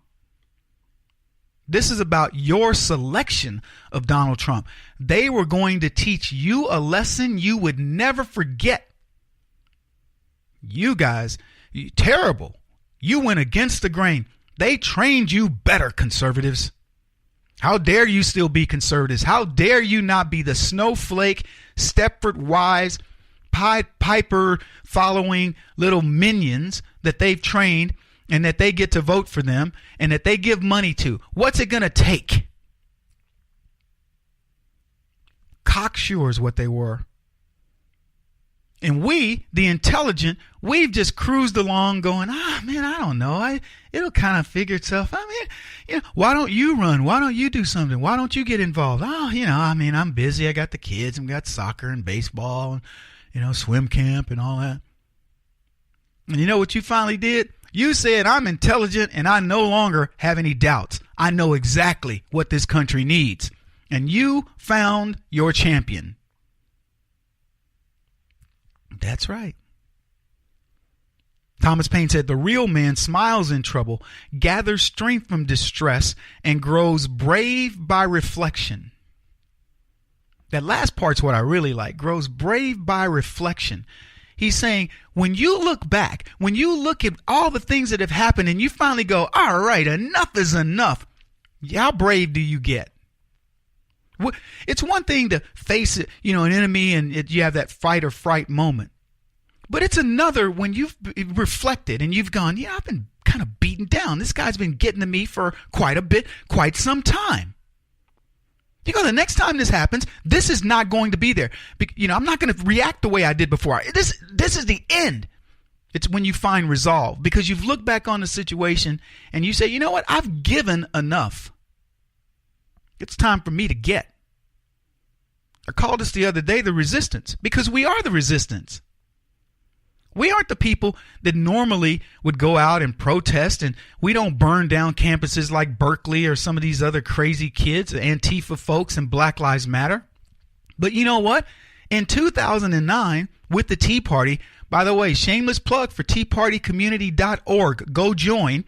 This is about your selection of Donald Trump. They were going to teach you a lesson you would never forget. You guys, terrible. You went against the grain. They trained you better, conservatives. How dare you still be conservatives? How dare you not be the snowflake, Stepford Wise, Pied Piper following little minions that they've trained and that they get to vote for them and that they give money to? What's it going to take? Cocksure is what they were. And we, the intelligent, we've just cruised along going, man, I don't know. It'll kind of figure itself. Why don't you run? Why don't you do something? Why don't you get involved? I'm busy. I got the kids and got soccer and baseball and, swim camp and all that. And you know what you finally did? You said, I'm intelligent and I no longer have any doubts. I know exactly what this country needs. And you found your champion. That's right. Thomas Paine said, the real man smiles in trouble, gathers strength from distress, and grows brave by reflection. That last part's what I really like. Grows brave by reflection. He's saying, when you look back, when you look at all the things that have happened and you finally go, all right, enough is enough. How brave do you get? It's one thing to face it, an enemy and you have that fight or fright moment. But it's another when you've reflected and you've gone, I've been kind of beaten down. This guy's been getting to me for quite some time. You go, the next time this happens, this is not going to be there. I'm not going to react the way I did before. This is the end. It's when you find resolve because you've looked back on the situation and you say, you know what? I've given enough. It's time for me to get. I called us the other day the resistance because we are the resistance. We aren't the people that normally would go out and protest, and we don't burn down campuses like Berkeley or some of these other crazy kids, Antifa folks and Black Lives Matter. But you know what? In 2009, with the Tea Party, by the way, shameless plug for teapartycommunity.org. Go join.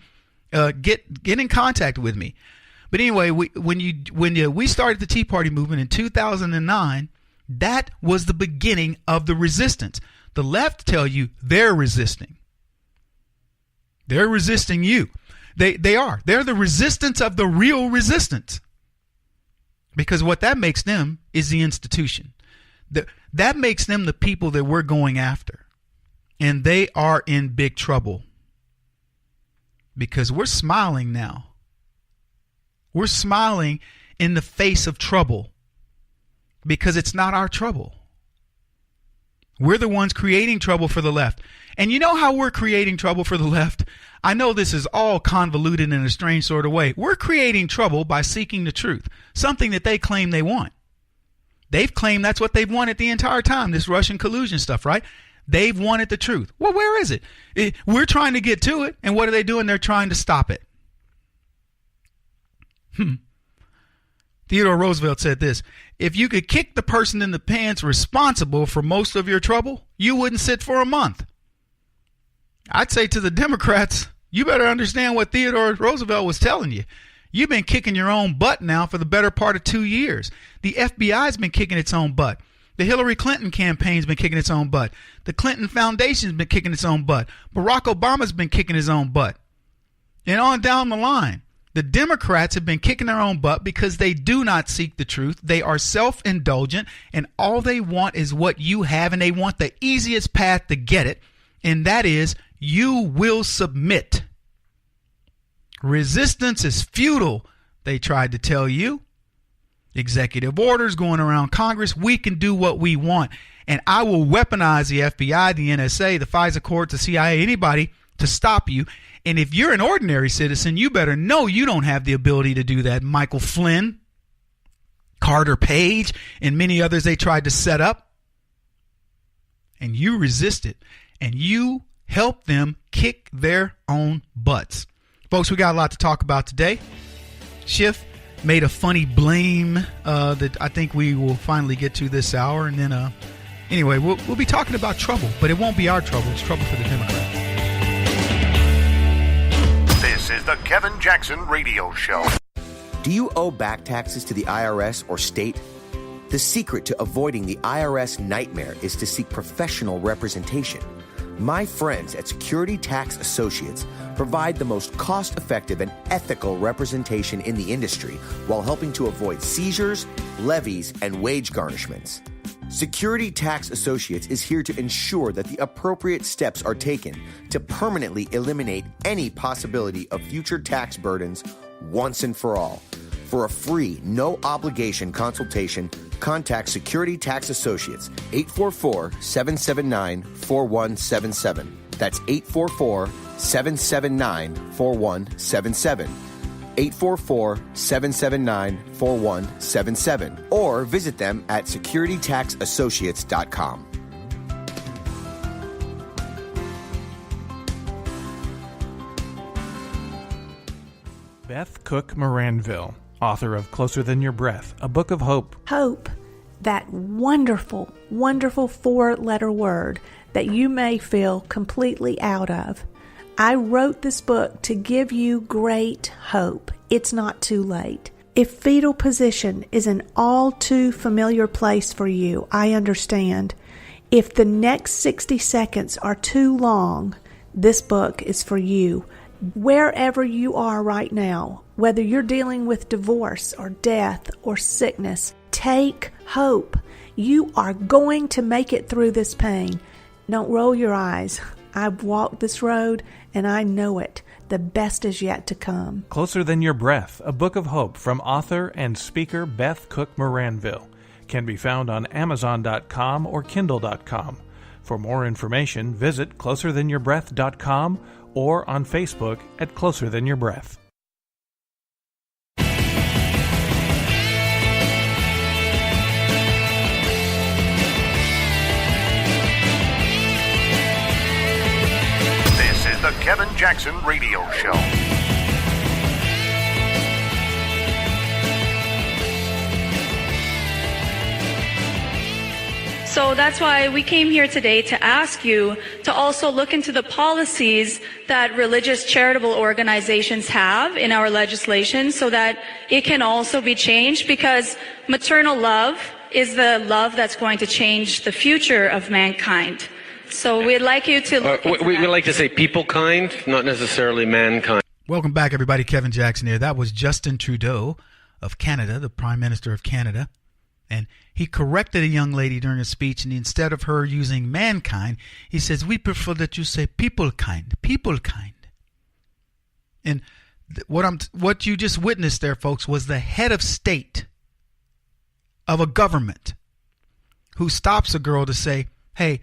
Get in contact with me. But anyway, when we started the Tea Party movement in 2009, that was the beginning of the resistance. The left tell you they're resisting. They're resisting you. They are. They're the resistance of the real resistance. Because what that makes them is the institution. That makes them the people that we're going after. And they are in big trouble. Because we're smiling now. We're smiling in the face of trouble because it's not our trouble. We're the ones creating trouble for the left. And you know how we're creating trouble for the left? I know this is all convoluted in a strange sort of way. We're creating trouble by seeking the truth, something that they claim they want. They've claimed that's what they've wanted the entire time, this Russian collusion stuff, right? They've wanted the truth. Well, where is it? We're trying to get to it, and what are they doing? They're trying to stop it. Theodore Roosevelt said this: if you could kick the person in the pants responsible for most of your trouble, you wouldn't sit for a month. I'd say to the Democrats, you better understand what Theodore Roosevelt was telling you. You've been kicking your own butt now for the better part of 2 years. The FBI's been kicking its own butt. The Hillary Clinton campaign's been kicking its own butt. The Clinton Foundation's been kicking its own butt. Barack Obama's been kicking his own butt. And on down the line. The Democrats have been kicking their own butt because they do not seek the truth. They are self-indulgent, and all they want is what you have, and they want the easiest path to get it, and that is you will submit. Resistance is futile, they tried to tell you. Executive orders going around Congress, we can do what we want, and I will weaponize the FBI, the NSA, the FISA court, the CIA, anybody to stop you. And if you're an ordinary citizen, you better know you don't have the ability to do that. Michael Flynn, Carter Page, and many others they tried to set up. And you resisted. And you helped them kick their own butts. Folks, we got a lot to talk about today. Schiff made a funny blame that I think we will finally get to this hour. And then, anyway, we'll be talking about trouble. But it won't be our trouble. It's trouble for the Democrats. This is the Kevin Jackson Radio Show. Do you owe back taxes to the IRS or state? The secret to avoiding the IRS nightmare is to seek professional representation. My friends at Security Tax Associates provide the most cost-effective and ethical representation in the industry while helping to avoid seizures, levies, and wage garnishments. Security Tax Associates is here to ensure that the appropriate steps are taken to permanently eliminate any possibility of future tax burdens once and for all. For a free, no-obligation consultation, contact Security Tax Associates, 844-779-4177. That's 844-779-4177. 844-779-4177. Or visit them at securitytaxassociates.com. Beth Cook Moranville, author of Closer Than Your Breath, a book of hope. Hope, that wonderful, wonderful 4-letter word that you may feel completely out of. I wrote this book to give you great hope. It's not too late. If fetal position is an all too familiar place for you, I understand. If the next 60 seconds are too long, this book is for you. Wherever you are right now, whether you're dealing with divorce or death or sickness, take hope. You are going to make it through this pain. Don't roll your eyes. I've walked this road and I know it. The best is yet to come. Closer Than Your Breath, a book of hope from author and speaker Beth Cook Moranville, can be found on Amazon.com or Kindle.com. For more information, visit closerthanyourBreath.com or on Facebook at Closer Than Your Breath. This is the Kevin Jackson Radio Show. So that's why we came here today to ask you to also look into the policies that religious charitable organizations have in our legislation so that it can also be changed, because maternal love is the love that's going to change the future of mankind. So we'd like you to look into we that. like to say people kind, not necessarily mankind. Welcome back, everybody. Kevin Jackson here. That was Justin Trudeau of Canada, the Prime Minister of Canada. And he corrected a young lady during a speech, and instead of her using mankind, he says, we prefer that you say people kind. And what you just witnessed there, folks, was the head of state of a government who stops a girl to say, hey,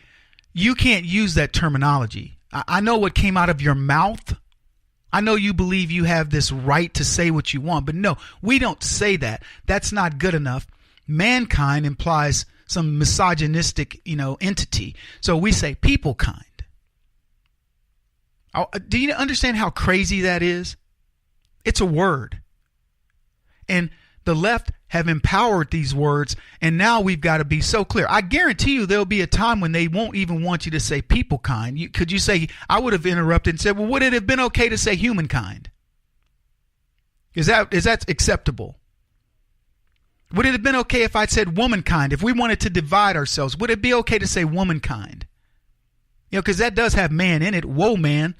you can't use that terminology. I know what came out of your mouth. I know you believe you have this right to say what you want, but no, we don't say that. That's not good enough. Mankind implies some misogynistic, entity. So we say people kind. Do you understand how crazy that is? It's a word. And the left have empowered these words, and now we've got to be so clear. I guarantee you there'll be a time when they won't even want you to say people kind. Could you say, I would have interrupted and said, well, would it have been okay to say humankind? Is that acceptable? Would it have been okay if I'd said womankind? If we wanted to divide ourselves, would it be okay to say womankind? Because that does have man in it. Whoa, man.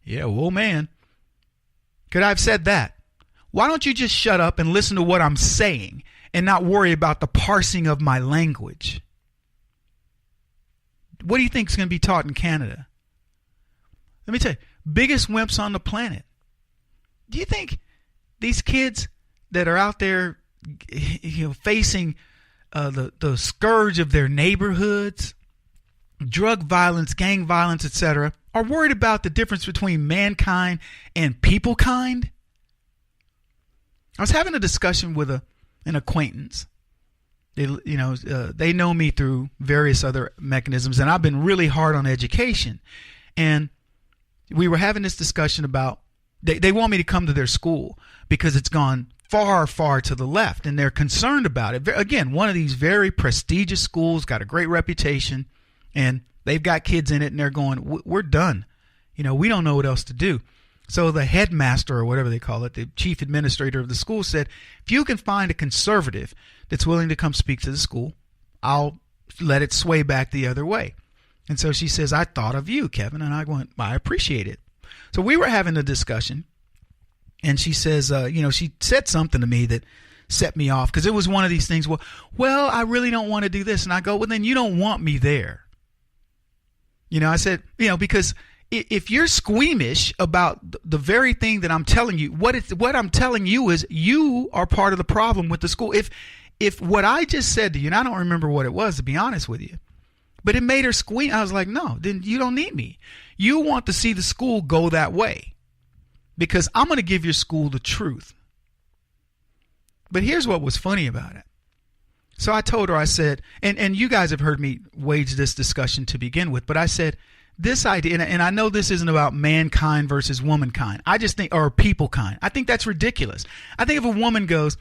Yeah, whoa, man. Could I have said that? Why don't you just shut up and listen to what I'm saying and not worry about the parsing of my language? What do you think is going to be taught in Canada? Let me tell you, biggest wimps on the planet. Do you think these kids that are out there facing the scourge of their neighborhoods, drug violence, gang violence, etc., are worried about the difference between mankind and people kind? I was having a discussion with an acquaintance. They know me through various other mechanisms, and I've been really hard on education. And we were having this discussion about they want me to come to their school because it's gone far, far to the left, and they're concerned about it. Again, one of these very prestigious schools, got a great reputation, and they've got kids in it, and they're going, we're done. We don't know what else to do. So the headmaster, or whatever they call it, the chief administrator of the school, said, if you can find a conservative that's willing to come speak to the school, I'll let it sway back the other way. And so she says, I thought of you, Kevin. And I went, I appreciate it. So we were having a discussion, and she says, she said something to me that set me off, because it was one of these things, well, I really don't want to do this. And I go, well, then you don't want me there. I said, because if you're squeamish about the very thing that I'm telling you, what I'm telling you is you are part of the problem with the school. If what I just said to you, and I don't remember what it was, to be honest with you, but it made her squeam, I was like, no, then you don't need me. You want to see the school go that way, because I'm going to give your school the truth. But here's what was funny about it. So I told her, I said, and you guys have heard me wage this discussion to begin with, but I said, this idea, and I know this isn't about mankind versus womankind. I just think, or people kind. I think that's ridiculous. I think if a woman goes,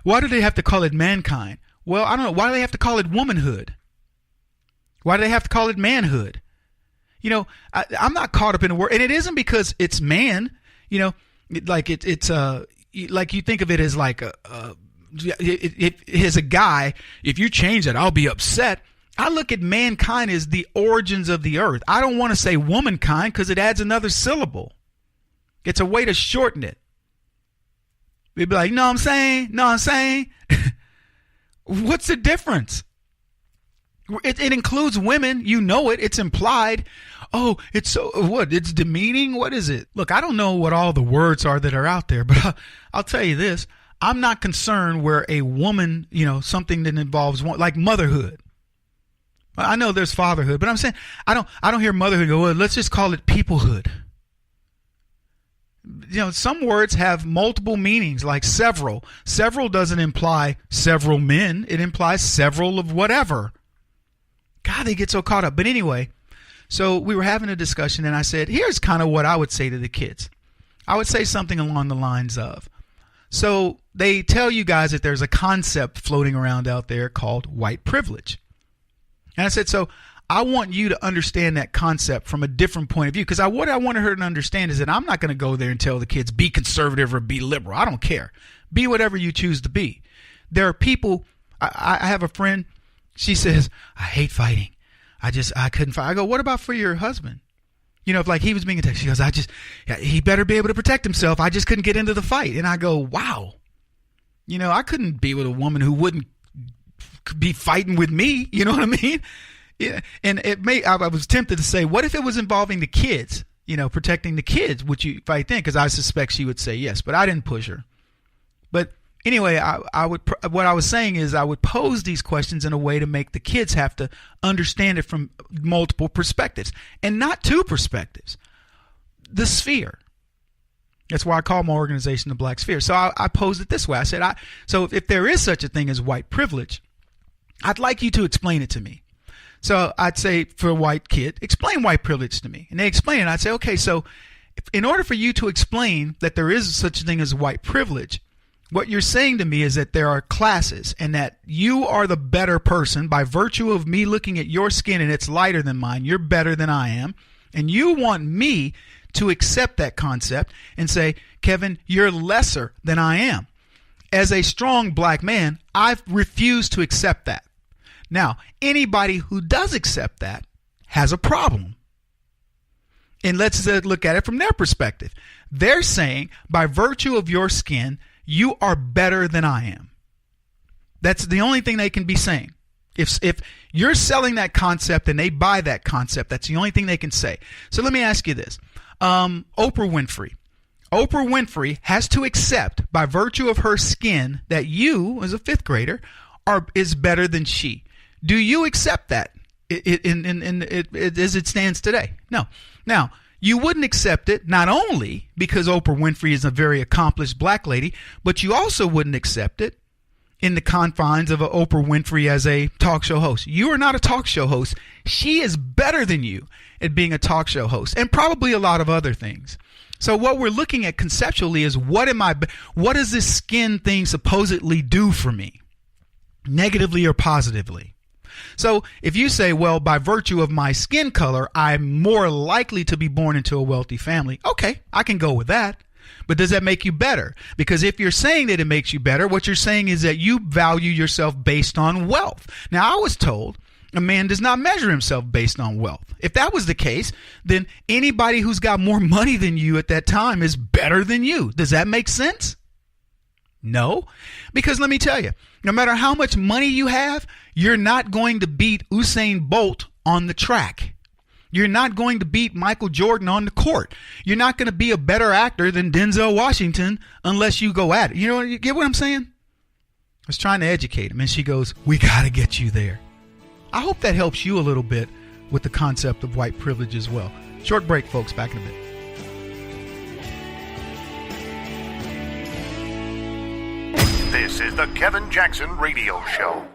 why do they have to call it mankind? Well, I don't know. Why do they have to call it womanhood? Why do they have to call it manhood? I'm not caught up in a word, and it isn't because it's man. Like it's like you think of it as like it is a guy. If you change it, I'll be upset. I look at mankind as the origins of the earth. I don't want to say womankind because it adds another syllable. It's a way to shorten it. We'd be like, no, I'm saying. What's the difference? It includes women. It's implied. Oh, it's so what? It's demeaning. What is it? Look, I don't know what all the words are that are out there, but I'll tell you this. I'm not concerned where a woman, something that involves like motherhood. I know there's fatherhood, but I'm saying I don't hear motherhood go, well, let's just call it peoplehood. Some words have multiple meanings, like several. Several doesn't imply several men. It implies several of whatever. God, they get so caught up. But anyway, so we were having a discussion, and I said, here's kind of what I would say to the kids. I would say something along the lines of, so they tell you guys that there's a concept floating around out there called white privilege. And I said, so I want you to understand that concept from a different point of view, because what I wanted her to understand is that I'm not going to go there and tell the kids, be conservative or be liberal. I don't care. Be whatever you choose to be. There are people, I have a friend, she says, I hate fighting. I couldn't fight. I go, what about for your husband? If like he was being attacked, she goes, he better be able to protect himself. I just couldn't get into the fight. And I go, wow. I couldn't be with a woman who wouldn't be fighting with me. You know what I mean? Yeah. And I was tempted to say, what if it was involving the kids, protecting the kids? Would you fight then? Because I suspect she would say yes, but I didn't push her. But anyway, what I was saying is I would pose these questions in a way to make the kids have to understand it from multiple perspectives, and not two perspectives. The sphere. That's why I call my organization the Black Sphere. So I posed it this way. I said, so if there is such a thing as white privilege, I'd like you to explain it to me. So I'd say, for a white kid, explain white privilege to me. And they explain it. I'd say, okay, so in order for you to explain that there is such a thing as white privilege, what you're saying to me is that there are classes, and that you are the better person by virtue of me looking at your skin and it's lighter than mine. You're better than I am. And you want me to accept that concept and say, Kevin, you're lesser than I am. As a strong black man, I've refused to accept that. Now, anybody who does accept that has a problem. And let's look at it from their perspective. They're saying, by virtue of your skin, you are better than I am. That's the only thing they can be saying. If you're selling that concept and they buy that concept, that's the only thing they can say. So let me ask you this. Oprah Winfrey. Oprah Winfrey has to accept, by virtue of her skin, that you, as a fifth grader, is better than she. Do you accept that as it stands today? No. Now, you wouldn't accept it not only because Oprah Winfrey is a very accomplished black lady, but you also wouldn't accept it in the confines of Oprah Winfrey as a talk show host. You are not a talk show host. She is better than you at being a talk show host, and probably a lot of other things. So what we're looking at conceptually is what does this skin thing supposedly do for me, negatively or positively? So if you say, well, by virtue of my skin color, I'm more likely to be born into a wealthy family. Okay, I can go with that. But does that make you better? Because if you're saying that it makes you better, what you're saying is that you value yourself based on wealth. Now, I was told, A man does not measure himself based on wealth. If that was the case, then anybody who's got more money than you at that time is better than you. Does that make sense? No, because let me tell you, no matter how much money you have, you're not going to beat Usain Bolt on the track. You're not going to beat Michael Jordan on the court. You're not going to be a better actor than Denzel Washington unless you go at it. You know, you get what I'm saying? I was trying to educate him, and she goes, "We got to get you there." I hope that helps you a little bit with the concept of white privilege as well. Short break, folks. Back in a bit. This is the Kevin Jackson Radio Show.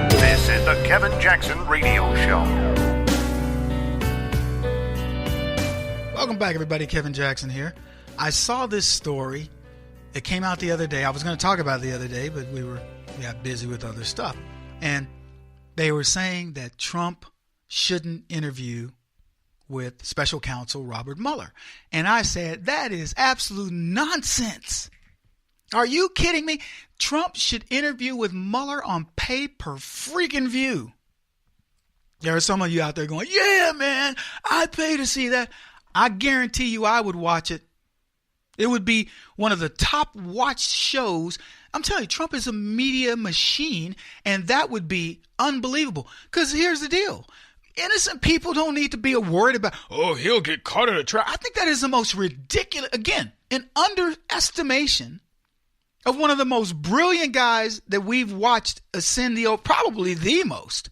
This is the Kevin Jackson Radio Show. Welcome back, everybody. Kevin Jackson here. I saw this story. It came out the other day. I was going to talk about it the other day, but we got busy with other stuff. And they were saying that Trump shouldn't interview with special counsel Robert Mueller. And I said, that is absolute nonsense. Are you kidding me? Trump should interview with Mueller on pay-per-freaking-view. There are some of you out there going, yeah, man, I'd pay to see that. I guarantee you I would watch it. It would be one of the top watched shows. I'm telling you, Trump is a media machine, and that would be unbelievable. Because here's the deal. Innocent people don't need to be worried about, oh, he'll get caught in a trap. I think that is the most ridiculous, again, an underestimation of one of the most brilliant guys that we've watched ascend probably the most.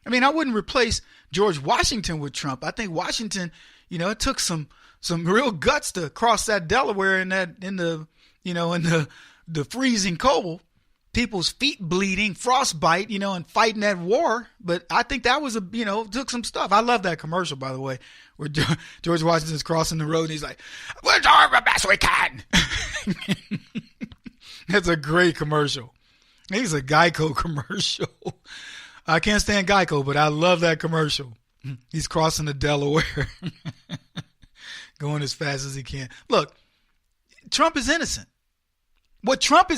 I mean, I wouldn't replace George Washington with Trump. I think Washington, it took some real guts to cross that Delaware in the freezing cold, people's feet bleeding, frostbite, and fighting that war. But I think that was took some stuff. I love that commercial, by the way, where George Washington's crossing the road and he's like, "We're doing the best we can." That's a great commercial. He's a Geico commercial. I can't stand Geico, but I love that commercial. He's crossing the Delaware, going as fast as he can. Look, Trump is innocent. What Trump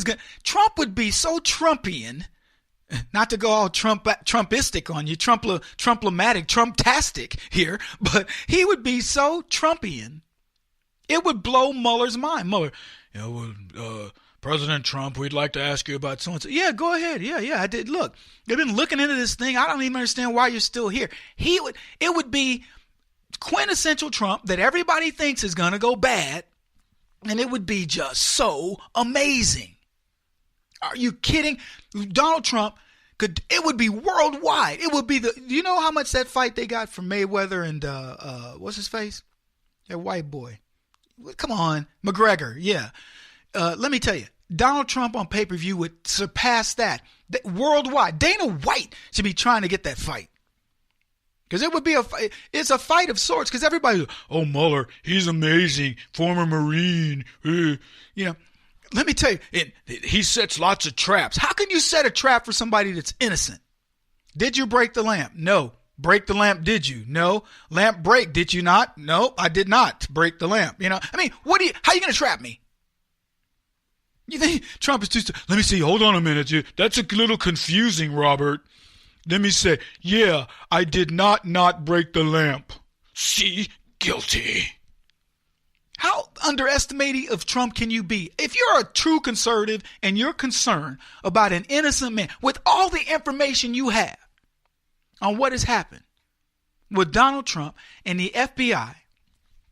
would be so Trumpian, not to go all Trumpistic on you, Trump-lomatic, Trump-tastic here, but he would be so Trumpian, it would blow Mueller's mind. Mueller, President Trump, we'd like to ask you about so-and-so. Yeah, go ahead. Yeah, I did. Look, they've been looking into this thing. I don't even understand why you're still here. It would be quintessential Trump that everybody thinks is going to go bad, and it would be just so amazing. Are you kidding? Donald Trump it would be worldwide. It would be do you know how much that fight they got from Mayweather and what's his face? That white boy. Come on, McGregor. Yeah. Let me tell you, Donald Trump on pay-per-view would surpass that worldwide. Dana White should be trying to get that fight. Because it would be it's a fight of sorts. Because everybody, oh, Mueller, he's amazing, former Marine. Let me tell you, he sets lots of traps. How can you set a trap for somebody that's innocent? Did you break the lamp? No. Break the lamp, did you? No. Lamp break, did you not? No, I did not break the lamp. How are you going to trap me? You think Trump is let me see, hold on a minute. That's a little confusing, Robert. Let me say, yeah, I did not break the lamp. See, guilty. How underestimating of Trump can you be? If you're a true conservative and you're concerned about an innocent man, with all the information you have on what has happened with Donald Trump and the FBI,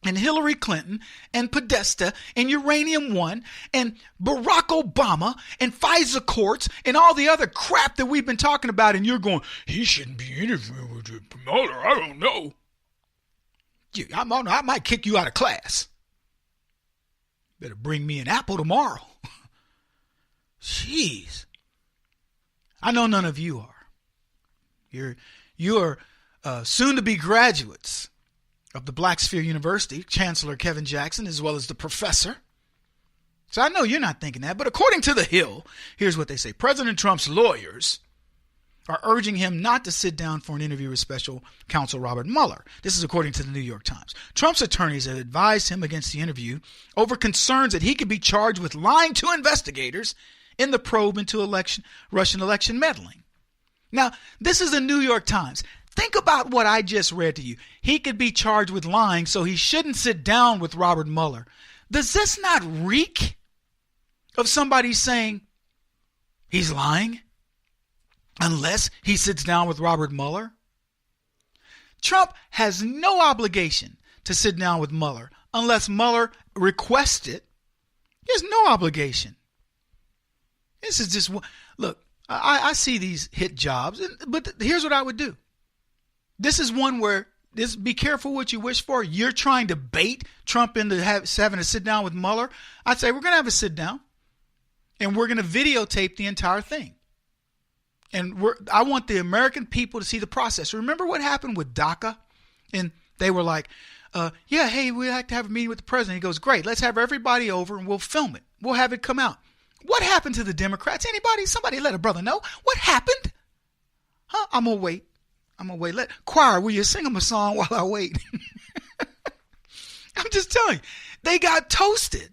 and Hillary Clinton, and Podesta, and Uranium One, and Barack Obama, and FISA courts, and all the other crap that we've been talking about, and you're going, he shouldn't be interviewing with the promoter, I don't know. I might kick you out of class. Better bring me an apple tomorrow. Jeez. I know none of you are. You're soon-to-be graduates of the Black Sphere University, Chancellor Kevin Jackson, as well as the professor. So I know you're not thinking that, but according to The Hill, here's what they say. President Trump's lawyers are urging him not to sit down for an interview with special counsel Robert Mueller. This is according to the New York Times. Trump's attorneys have advised him against the interview over concerns that he could be charged with lying to investigators in the probe into Russian election meddling. Now, this is the New York Times. Think about what I just read to you. He could be charged with lying, so he shouldn't sit down with Robert Mueller. Does this not reek of somebody saying he's lying unless he sits down with Robert Mueller? Trump has no obligation to sit down with Mueller unless Mueller requests it. He has no obligation. This is just, look, I see these hit jobs, but here's what I would do. This is one where, be careful what you wish for. You're trying to bait Trump into having to sit down with Mueller. I'd say we're going to have a sit down, and we're going to videotape the entire thing. And I want the American people to see the process. Remember what happened with DACA? And they were like, yeah, hey, we'd like to have a meeting with the president. He goes, great, let's have everybody over and we'll film it. We'll have it come out. What happened to the Democrats? Somebody let a brother know. What happened? Huh? I'm going to wait. Choir, will you sing them a song while I wait? I'm just telling you, they got toasted.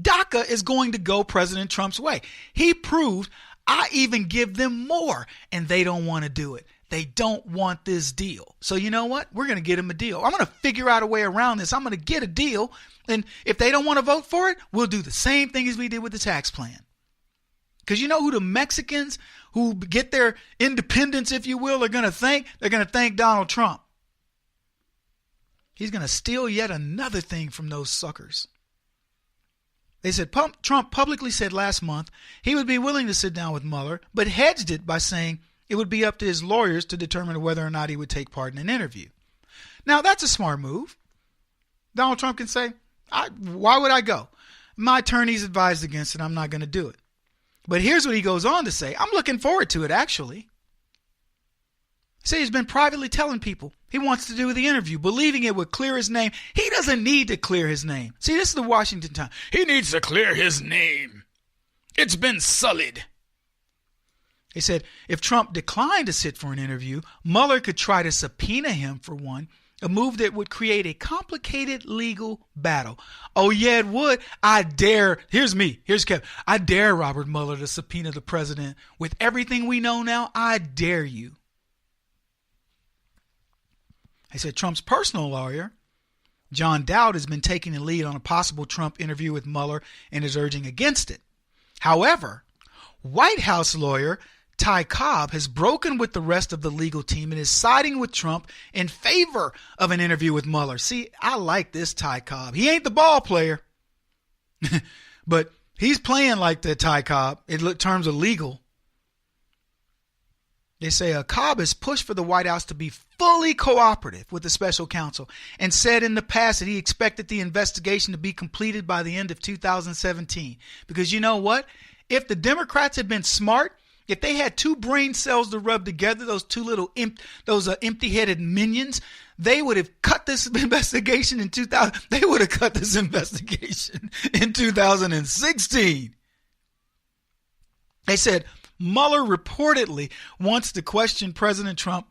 DACA is going to go President Trump's way. He proved I even give them more, and they don't want to do it. They don't want this deal. So you know what? We're going to get them a deal. I'm going to figure out a way around this. I'm going to get a deal. And if they don't want to vote for it, we'll do the same thing as we did with the tax plan. Because you know who the Mexicans who get their independence, if you will, are going to thank? They're going to thank Donald Trump. He's going to steal yet another thing from those suckers. They said Trump publicly said last month he would be willing to sit down with Mueller, but hedged it by saying it would be up to his lawyers to determine whether or not he would take part in an interview. Now, that's a smart move. Donald Trump can say, why would I go? My attorneys advised against it. I'm not going to do it. But here's what he goes on to say. I'm looking forward to it, actually. Say he's been privately telling people he wants to do the interview, believing it would clear his name. He doesn't need to clear his name. See, this is the Washington Times. He needs to clear his name. It's been sullied. They said if Trump declined to sit for an interview, Mueller could try to subpoena him for one, a move that would create a complicated legal battle. Oh, yeah, it would. I dare. Here's Kevin. I dare Robert Mueller to subpoena the president. With everything we know now, I dare you. They said Trump's personal lawyer, John Dowd, has been taking the lead on a possible Trump interview with Mueller and is urging against it. However, White House lawyer Ty Cobb has broken with the rest of the legal team and is siding with Trump in favor of an interview with Mueller. See, I like this Ty Cobb. He ain't the ball player, but he's playing like the Ty Cobb in terms of legal. They say Cobb has pushed for the White House to be fully cooperative with the special counsel and said in the past that he expected the investigation to be completed by the end of 2017. Because you know what? If the Democrats had been smart, if they had two brain cells to rub together, those two little empty-headed minions, they would have cut this investigation in 2000. They would have cut this investigation in 2016. They said Mueller reportedly wants to question President Trump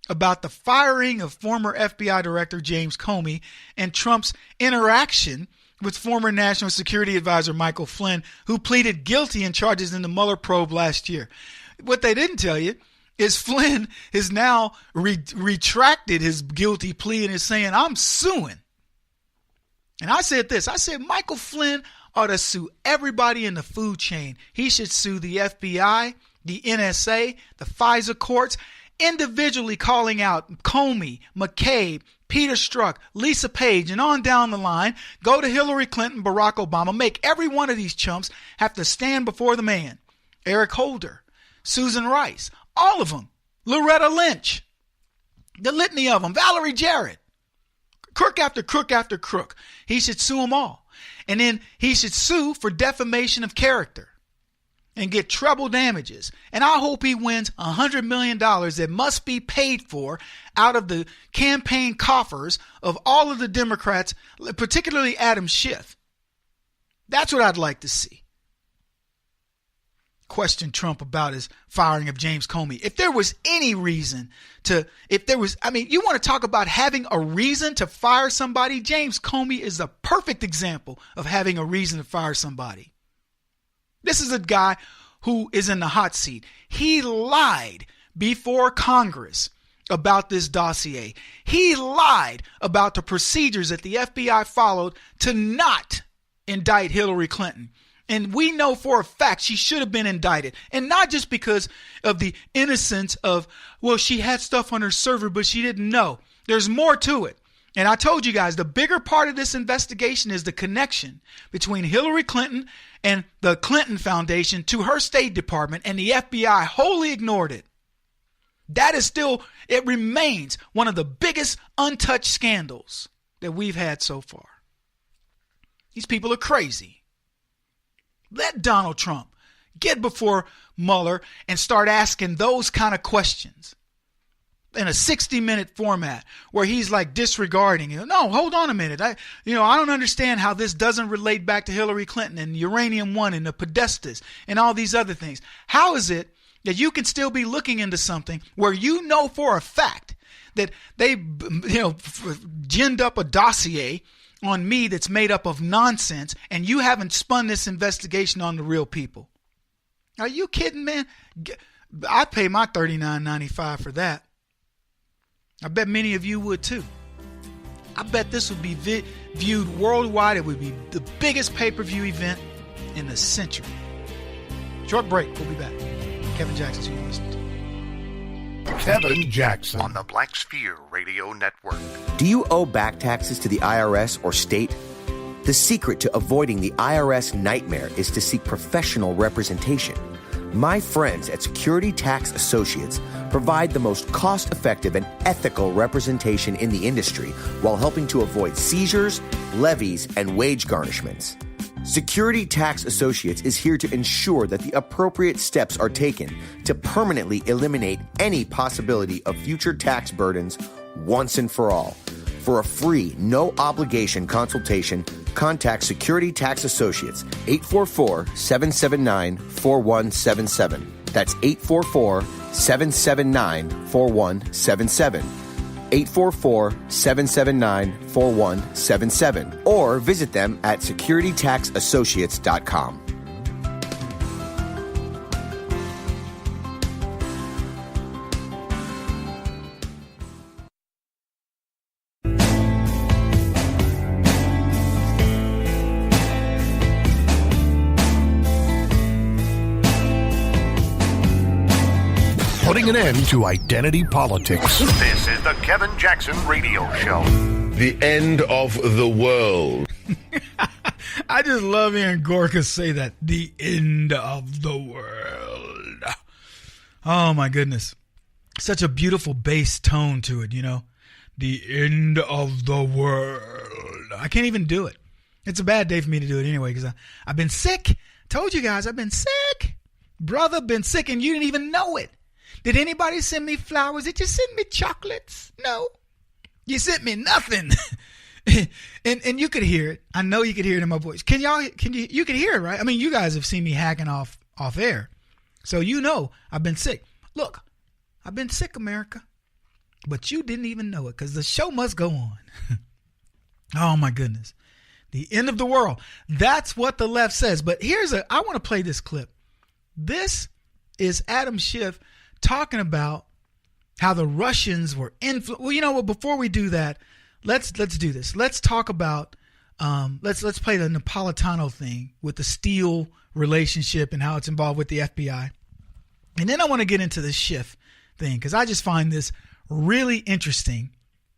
about the firing of former FBI Director James Comey and Trump's interaction with former National Security Advisor Michael Flynn, who pleaded guilty in charges in the Mueller probe last year. What they didn't tell you is Flynn has now retracted his guilty plea and is saying, I'm suing. And I said this. I said Michael Flynn ought to sue everybody in the food chain. He should sue the FBI, the NSA, the FISA courts, individually calling out Comey, McCabe, Peter Strzok, Lisa Page, and on down the line. Go to Hillary Clinton, Barack Obama. Make every one of these chumps have to stand before the man. Eric Holder, Susan Rice, all of them. Loretta Lynch, the litany of them. Valerie Jarrett, crook after crook after crook. He should sue them all. And then he should sue for defamation of character and get treble damages. And I hope he wins $100 million that must be paid for out of the campaign coffers of all of the Democrats, particularly Adam Schiff. That's what I'd like to see. questioned Trump about his firing of James Comey. If there was any reason you want to talk about having a reason to fire somebody, James Comey is the perfect example of having a reason to fire somebody. This is a guy who is in the hot seat. He lied before Congress about this dossier. He lied about the procedures that the FBI followed to not indict Hillary Clinton. And we know for a fact she should have been indicted. And not just because of the innocence of, well, she had stuff on her server, but she didn't know. There's more to it. And I told you guys, the bigger part of this investigation is the connection between Hillary Clinton and the Clinton Foundation to her State Department, and the FBI wholly ignored it. That is still, it remains one of the biggest untouched scandals that we've had so far. These people are crazy. Let Donald Trump get before Mueller and start asking those kind of questions in a 60-minute format where he's like disregarding. No, hold on a minute. I don't understand how this doesn't relate back to Hillary Clinton and Uranium One and the Podestas and all these other things. How is it that you can still be looking into something where you know for a fact that they, ginned up a dossier on me that's made up of nonsense, and you haven't spun this investigation on the real people? Are you kidding, man? I'd pay my $39.95 for that. I bet many of you would too. I bet this would be viewed worldwide. It would be the biggest pay-per-view event in the century. Short break. We'll be back. Kevin Jackson's who you're listening to. Kevin Jackson on the Black Sphere Radio Network. Do you owe back taxes to the IRS or state? The secret to avoiding the IRS nightmare is to seek professional representation. My friends at Security Tax Associates provide the most cost-effective and ethical representation in the industry while helping to avoid seizures, levies, and wage garnishments. Security Tax Associates is here to ensure that the appropriate steps are taken to permanently eliminate any possibility of future tax burdens once and for all. For a free, no-obligation consultation, contact Security Tax Associates, 844-779-4177. That's 844-779-4177. 844-779-4177. Or visit them at securitytaxassociates.com. Putting an end to identity politics. This is the Kevin Jackson Radio Show. The end of the world. I just love hearing Gorka say that. The end of the world. Oh, my goodness. Such a beautiful bass tone to it, The end of the world. I can't even do it. It's a bad day for me to do it anyway because I've been sick. Told you guys I've been sick. Brother, been sick and you didn't even know it. Did anybody send me flowers? Did you send me chocolates? No. You sent me nothing. and you could hear it. I know you could hear it in my voice. You can hear it, right? I mean, you guys have seen me hacking off air. So I've been sick. Look, I've been sick, America. But you didn't even know it because the show must go on. Oh my goodness. The end of the world. That's what the left says. But I want to play this clip. This is Adam Schiff talking about how the Russians were Well, before we do that, let's do this. Let's talk about let's play the Napolitano thing with the Steele relationship and how it's involved with the FBI. And then I want to get into the Schiff thing because I just find this really interesting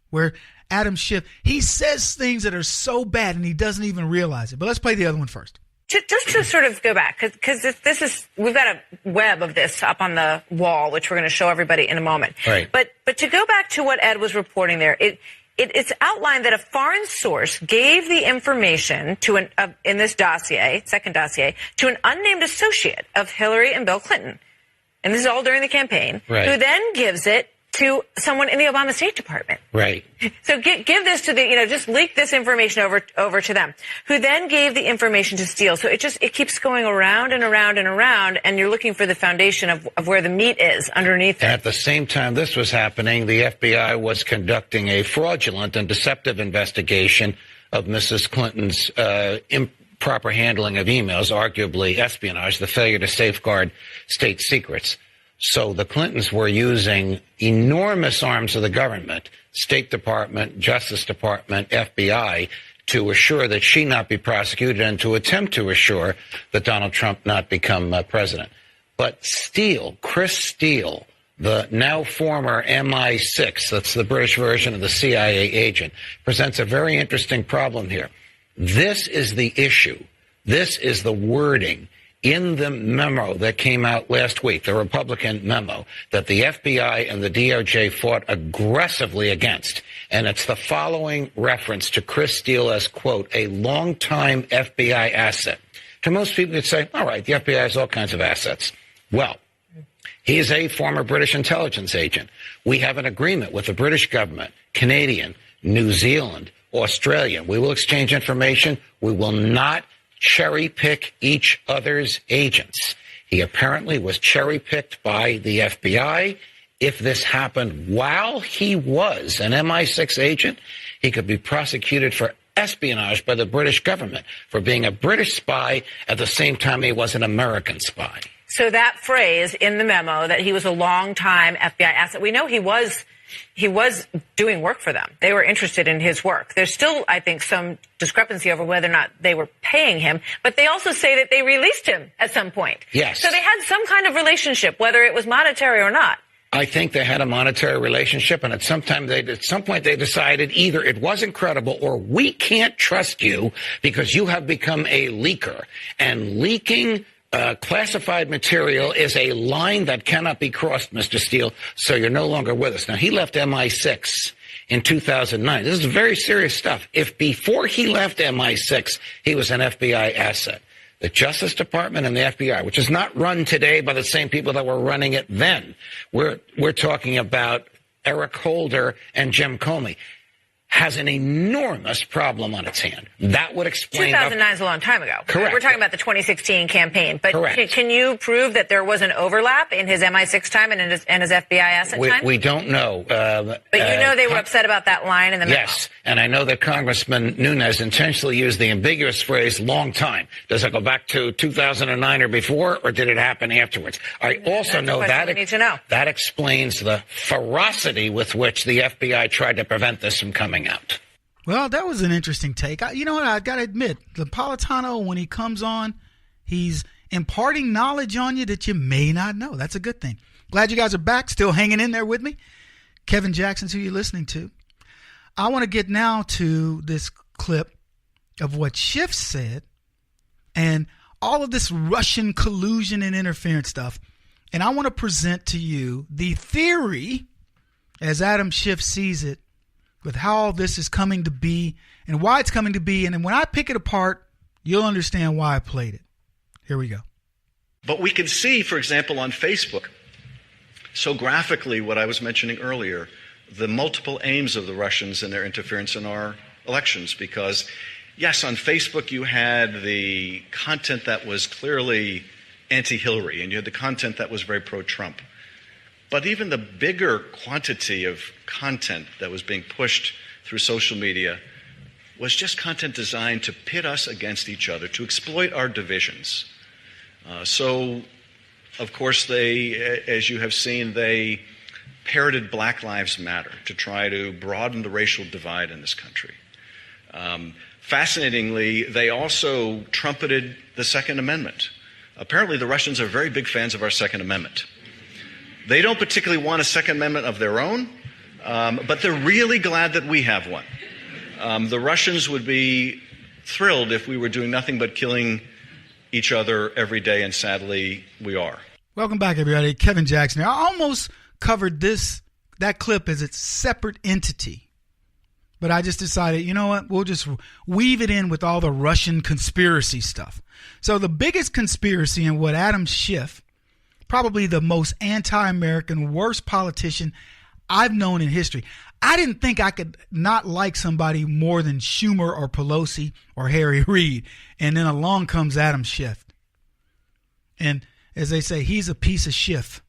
where Adam Schiff, he says things that are so bad and he doesn't even realize it. But let's play the other one first. Just to sort of go back, because we've got a web of this up on the wall, which we're going to show everybody in a moment. Right. But to go back to what Ed was reporting there, it's outlined that a foreign source gave the information to in this second dossier, to an unnamed associate of Hillary and Bill Clinton. And this is all during the campaign, right, who then gives it to someone in the Obama State Department. Right. So give this to the, just leak this information over to them, who then gave the information to Steele. So it keeps going around and around and around, and you're looking for the foundation of where the meat is underneath it. At the same time this was happening, the FBI was conducting a fraudulent and deceptive investigation of Mrs. Clinton's improper handling of emails, arguably espionage, the failure to safeguard state secrets. So the Clintons were using enormous arms of the government, State Department, Justice Department, FBI, to assure that she not be prosecuted and to attempt to assure that Donald Trump not become president. But Steele, Chris Steele, the now former MI6, that's the British version of the CIA agent, presents a very interesting problem here. This is the issue. This is the wording in the memo that came out last week, the Republican memo, that the FBI and the DOJ fought aggressively against. And it's the following reference to Chris Steele as, quote, a longtime FBI asset. To most people, you'd say, all right, the FBI has all kinds of assets. Well, he is a former British intelligence agent. We have an agreement with the British government, Canadian, New Zealand, Australia. We will exchange information. We will not cherry pick each other's agents. He apparently was cherry picked by the FBI. If this happened while he was an MI6 agent, he could be prosecuted for espionage by the British government for being a British spy at the same time he was an American spy. So that phrase in the memo that he was a longtime FBI asset, we know he was doing work for them. They were interested in his work. There's still, I think, some discrepancy over whether or not they were paying him, but they also say that they released him at some point. Yes. So they had some kind of relationship, whether it was monetary or not. I think they had a monetary relationship, and at some point they decided either it wasn't credible or we can't trust you because you have become a leaker. And leaking classified material is a line that cannot be crossed, Mr. Steele, so you're no longer with us. Now, he left MI6 in 2009. This is very serious stuff. If before he left MI6, he was an FBI asset, the Justice Department and the FBI, which is not run today by the same people that were running it then. We're talking about Eric Holder and Jim Comey, has an enormous problem on its hand. That would explain... 2009 is a long time ago. Correct. We're talking about the 2016 campaign. But correct. Can you prove that there was an overlap in his MI6 time and his FBI asset time? We don't know. But you know they were upset about that line in the memo. Yes, and I know that Congressman Nunes intentionally used the ambiguous phrase long time. Does it go back to 2009 or before, or did it happen afterwards? I also know that we need to know. That explains the ferocity with which the FBI tried to prevent this from coming out. Well, that was an interesting take. You know what? I got to admit, Napolitano, when he comes on, he's imparting knowledge on you that you may not know. That's a good thing. Glad you guys are back, still hanging in there with me. Kevin Jackson's who you're listening to. I want to get now to this clip of what Schiff said and all of this Russian collusion and interference stuff. And I want to present to you the theory, as Adam Schiff sees it, with how all this is coming to be and why it's coming to be. And then when I pick it apart, you'll understand why I played it. Here we go. But we can see, for example, on Facebook, so graphically what I was mentioning earlier, the multiple aims of the Russians and their interference in our elections. Because, yes, on Facebook you had the content that was clearly anti-Hillary, and you had the content that was very pro-Trump. But even the bigger quantity of content that was being pushed through social media was just content designed to pit us against each other, to exploit our divisions. So, of course, as you have seen, they parroted Black Lives Matter to try to broaden the racial divide in this country. Fascinatingly, they also trumpeted the Second Amendment. Apparently, the Russians are very big fans of our Second Amendment. They don't particularly want a Second Amendment of their own, but they're really glad that we have one. The Russians would be thrilled if we were doing nothing but killing each other every day, and sadly, we are. Welcome back, everybody. Kevin Jackson here. I almost covered that clip as its separate entity, but I just decided, you know what? We'll just weave it in with all the Russian conspiracy stuff. So the biggest conspiracy and what Adam Schiff, probably the most anti-American, worst politician I've known in history. I didn't think I could not like somebody more than Schumer or Pelosi or Harry Reid. And then along comes Adam Schiff. And as they say, he's a piece of Schiff.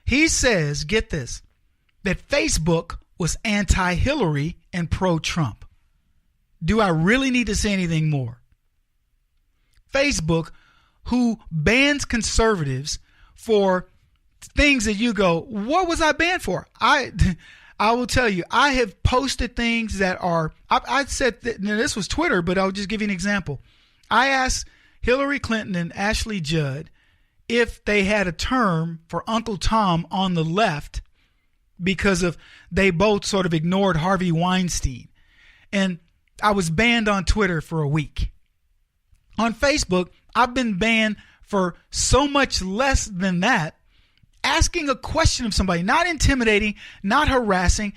He says, get this, that Facebook was anti-Hillary and pro-Trump. Do I really need to say anything more? Facebook, who bans conservatives for things that you go, what was I banned for? I will tell you, I have posted things that are, I said, now this was Twitter, but I'll just give you an example. I asked Hillary Clinton and Ashley Judd if they had a term for Uncle Tom on the left because of they both sort of ignored Harvey Weinstein. And I was banned on Twitter for a week. On Facebook, I've been banned for so much less than that. Asking a question of somebody, not intimidating, not harassing.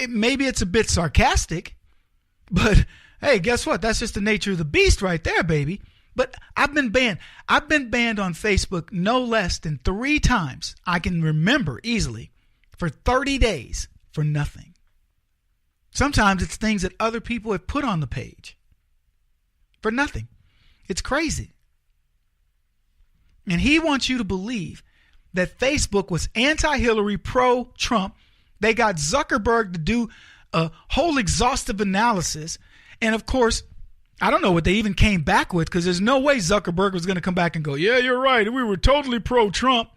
Maybe it's a bit sarcastic, but hey, guess what? That's just the nature of the beast right there, baby. But I've been banned. I've been banned on Facebook no less than 3 times. I can remember easily for 30 days for nothing. Sometimes it's things that other people have put on the page for nothing. It's crazy. And he wants you to believe that Facebook was anti-Hillary, pro-Trump. They got Zuckerberg to do a whole exhaustive analysis. And of course, I don't know what they even came back with, because there's no way Zuckerberg was going to come back and go, yeah, you're right, we were totally pro-Trump.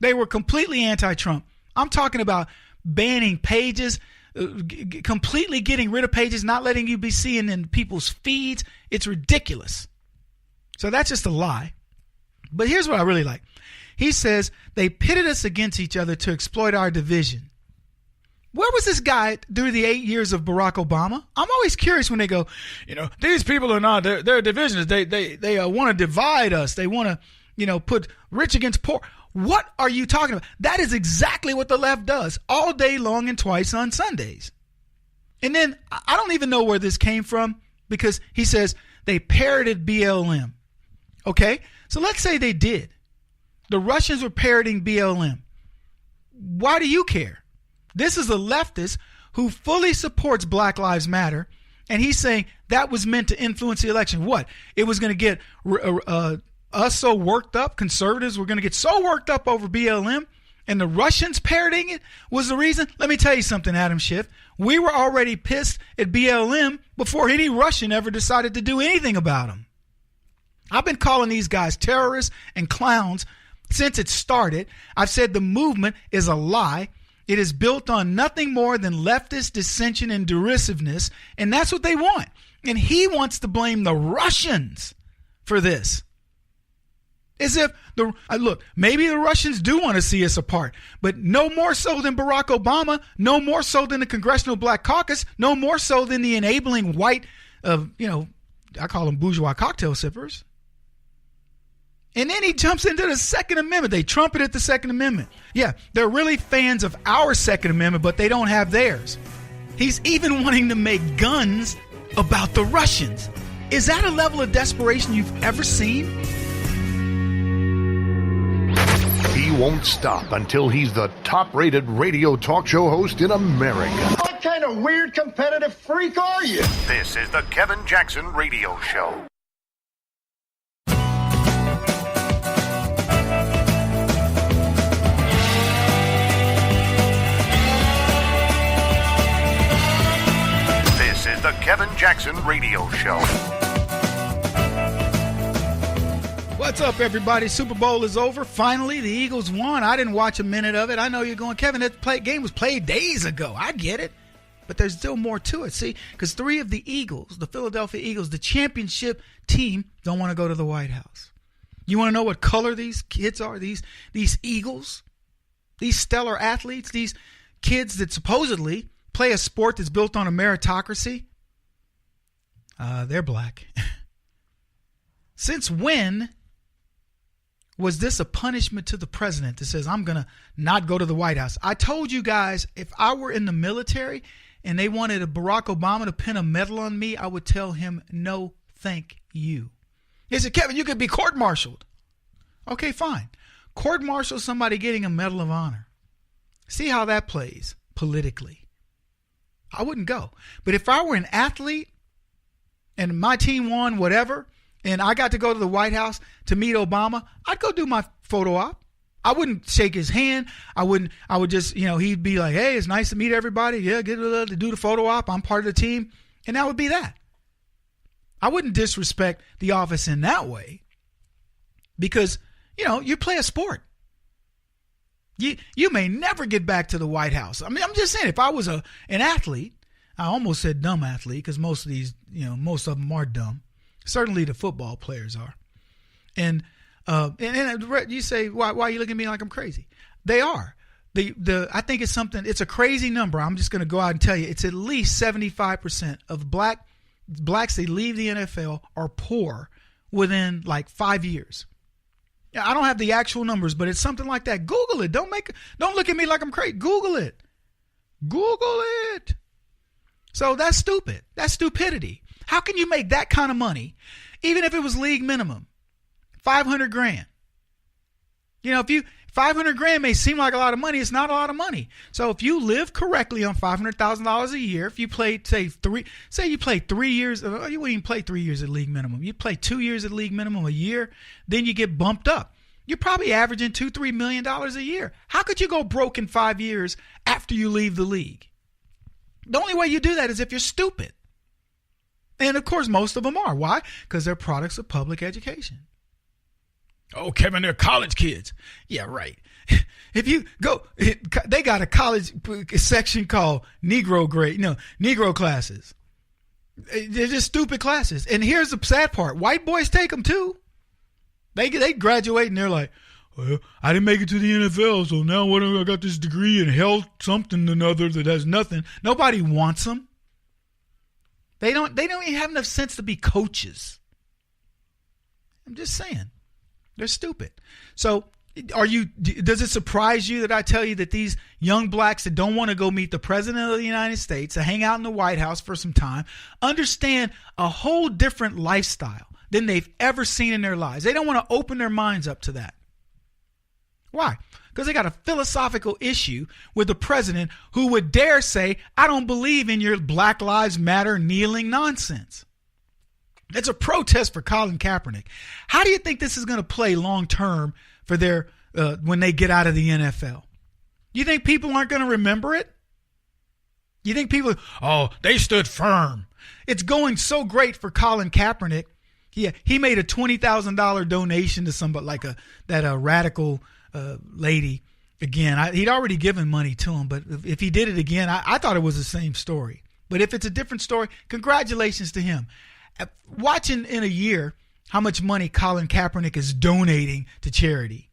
They were completely anti-Trump. I'm talking about banning pages, completely getting rid of pages, not letting you be seeing in people's feeds. It's ridiculous. So that's just a lie. But here's what I really like. He says they pitted us against each other to exploit our division. Where was this guy through the 8 years of Barack Obama? I'm always curious when they go, these people are not, they're divisions. They want to divide us. They want to, put rich against poor. What are you talking about? That is exactly what the left does all day long and twice on Sundays. And then I don't even know where this came from, because he says they parroted BLM. Okay, so let's say they did. The Russians were parroting BLM. Why do you care? This is a leftist who fully supports Black Lives Matter, and he's saying that was meant to influence the election. What? It was going to get us so worked up, conservatives were going to get so worked up over BLM, and the Russians parroting it was the reason? Let me tell you something, Adam Schiff. We were already pissed at BLM before any Russian ever decided to do anything about them. I've been calling these guys terrorists and clowns since it started. I've said the movement is a lie. It is built on nothing more than leftist dissension and derisiveness, and that's what they want. And he wants to blame the Russians for this. As if, look, maybe the Russians do want to see us apart, but no more so than Barack Obama, no more so than the Congressional Black Caucus, no more so than the enabling white, I call them bourgeois cocktail sippers. And then he jumps into the Second Amendment. They trumpeted the Second Amendment. Yeah, they're really fans of our Second Amendment, but they don't have theirs. He's even wanting to make guns about the Russians. Is that a level of desperation you've ever seen? He won't stop until he's the top-rated radio talk show host in America. What kind of weird competitive freak are you? This is the Kevin Jackson Radio Show. This is the Kevin Jackson Radio Show. What's up, everybody? Super Bowl is over. Finally, the Eagles won. I didn't watch a minute of it. I know you're going, Kevin, that game was played days ago. I get it. But there's still more to it, see? Because 3 of the Eagles, the Philadelphia Eagles, the championship team, don't want to go to the White House. You want to know what color these kids are? These Eagles? These stellar athletes? These kids that supposedly play a sport that's built on a meritocracy? They're black. Since when was this a punishment to the president that says, I'm going to not go to the White House? I told you guys, if I were in the military and they wanted a Barack Obama to pin a medal on me, I would tell him, no, thank you. He said, Kevin, you could be court-martialed. Okay, fine. Court-martial somebody getting a Medal of Honor. See how that plays politically. I wouldn't go. But if I were an athlete and my team won whatever, and I got to go to the White House to meet Obama, I'd go do my photo op. I wouldn't shake his hand. I would just, he'd be like, hey, it's nice to meet everybody. Yeah, get to do the photo op. I'm part of the team. And that would be that. I wouldn't disrespect the office in that way because, you play a sport. You may never get back to the White House. I mean, I'm just saying, if I was an athlete, I almost said dumb athlete because most of them are dumb. Certainly the football players are. And you say, why are you looking at me like I'm crazy? They are. I think it's a crazy number. I'm just going to go out and tell you, it's at least 75% of blacks that leave the NFL are poor within like 5 years. I don't have the actual numbers, but it's something like that. Google it. Don't look at me like I'm crazy. Google it. Google it. So that's stupid. That's stupidity. How can you make that kind of money, even if it was league minimum? $500,000. If 500,000 may seem like a lot of money, it's not a lot of money. So if you live correctly on $500,000 a year, if you played, say you played 3 years, you wouldn't even play 3 years at league minimum. You play 2 years at league minimum a year, then you get bumped up. You're probably averaging $2-3 million a year. How could you go broke in 5 years after you leave the league? The only way you do that is if you're stupid. And of course, most of them are. Why? Because they're products of public education. Oh, Kevin, they're college kids. Yeah, right. If you go, they got a college section called Negro classes. They're just stupid classes. And here's the sad part. White boys take them too. They graduate and they're like, well, I didn't make it to the NFL, so now I got this degree in health something or another that has nothing. Nobody wants them. They don't even have enough sense to be coaches. I'm just saying. They're stupid. So does it surprise you that I tell you that these young blacks that don't want to go meet the president of the United States, to hang out in the White House for some time, understand a whole different lifestyle than they've ever seen in their lives? They don't want to open their minds up to that. Why? Because they got a philosophical issue with the president who would dare say, I don't believe in your Black Lives Matter kneeling nonsense. It's a protest for Colin Kaepernick. How do you think this is going to play long term for their when they get out of the NFL? You think people aren't going to remember it? You think people, they stood firm. It's going so great for Colin Kaepernick. He made a $20,000 donation to somebody like that radical lady. Again, he'd already given money to him, but if he did it again, I thought it was the same story. But if it's a different story, congratulations to him. Watching in a year how much money Colin Kaepernick is donating to charity.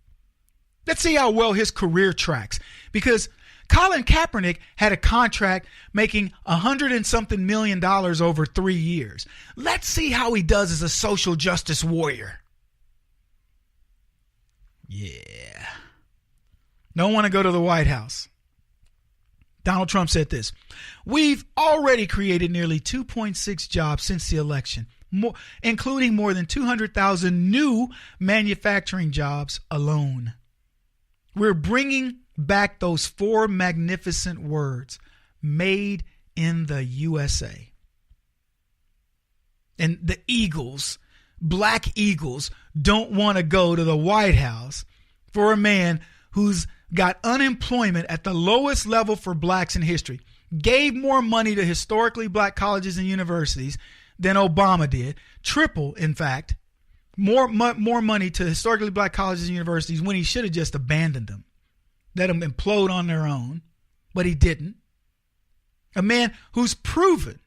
Let's see how well his career tracks. Because Colin Kaepernick had a contract making $100 and something million over 3 years. Let's see how he does as a social justice warrior. Yeah. Don't want to go to the White House. Donald Trump said this: we've already created nearly 2.6 jobs since the election, including more than 200,000 new manufacturing jobs alone. We're bringing back those four magnificent words, made in the USA. And the Eagles, Black Eagles, don't want to go to the White House for a man who's got unemployment at the lowest level for blacks in history, gave more money to historically black colleges and universities than Obama did, triple, in fact, more money to historically black colleges and universities when he should have just abandoned them, let them implode on their own, but he didn't. A man who's proven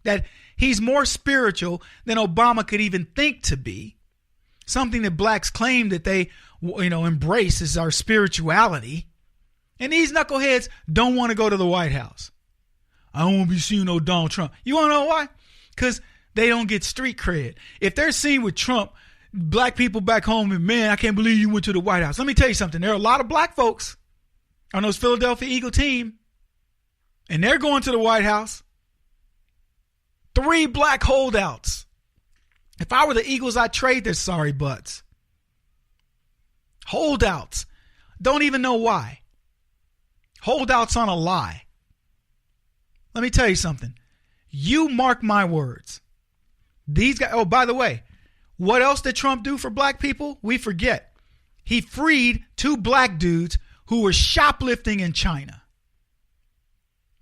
that he's more spiritual than Obama could even think to be, something that blacks claim that they embrace as our spirituality. And these knuckleheads don't want to go to the White House. I don't want to be seeing no Donald Trump. You want to know why? Because they don't get street cred. If they're seen with Trump, black people back home, and man, I can't believe you went to the White House. Let me tell you something. There are a lot of black folks on those Philadelphia Eagle team, and they're going to the White House. 3 black holdouts. If I were the Eagles, I'd trade their sorry butts. Holdouts. Don't even know why. Holdouts on a lie. Let me tell you something. You mark my words. These guys, oh, by the way, what else did Trump do for black people? We forget. He freed 2 black dudes who were shoplifting in China.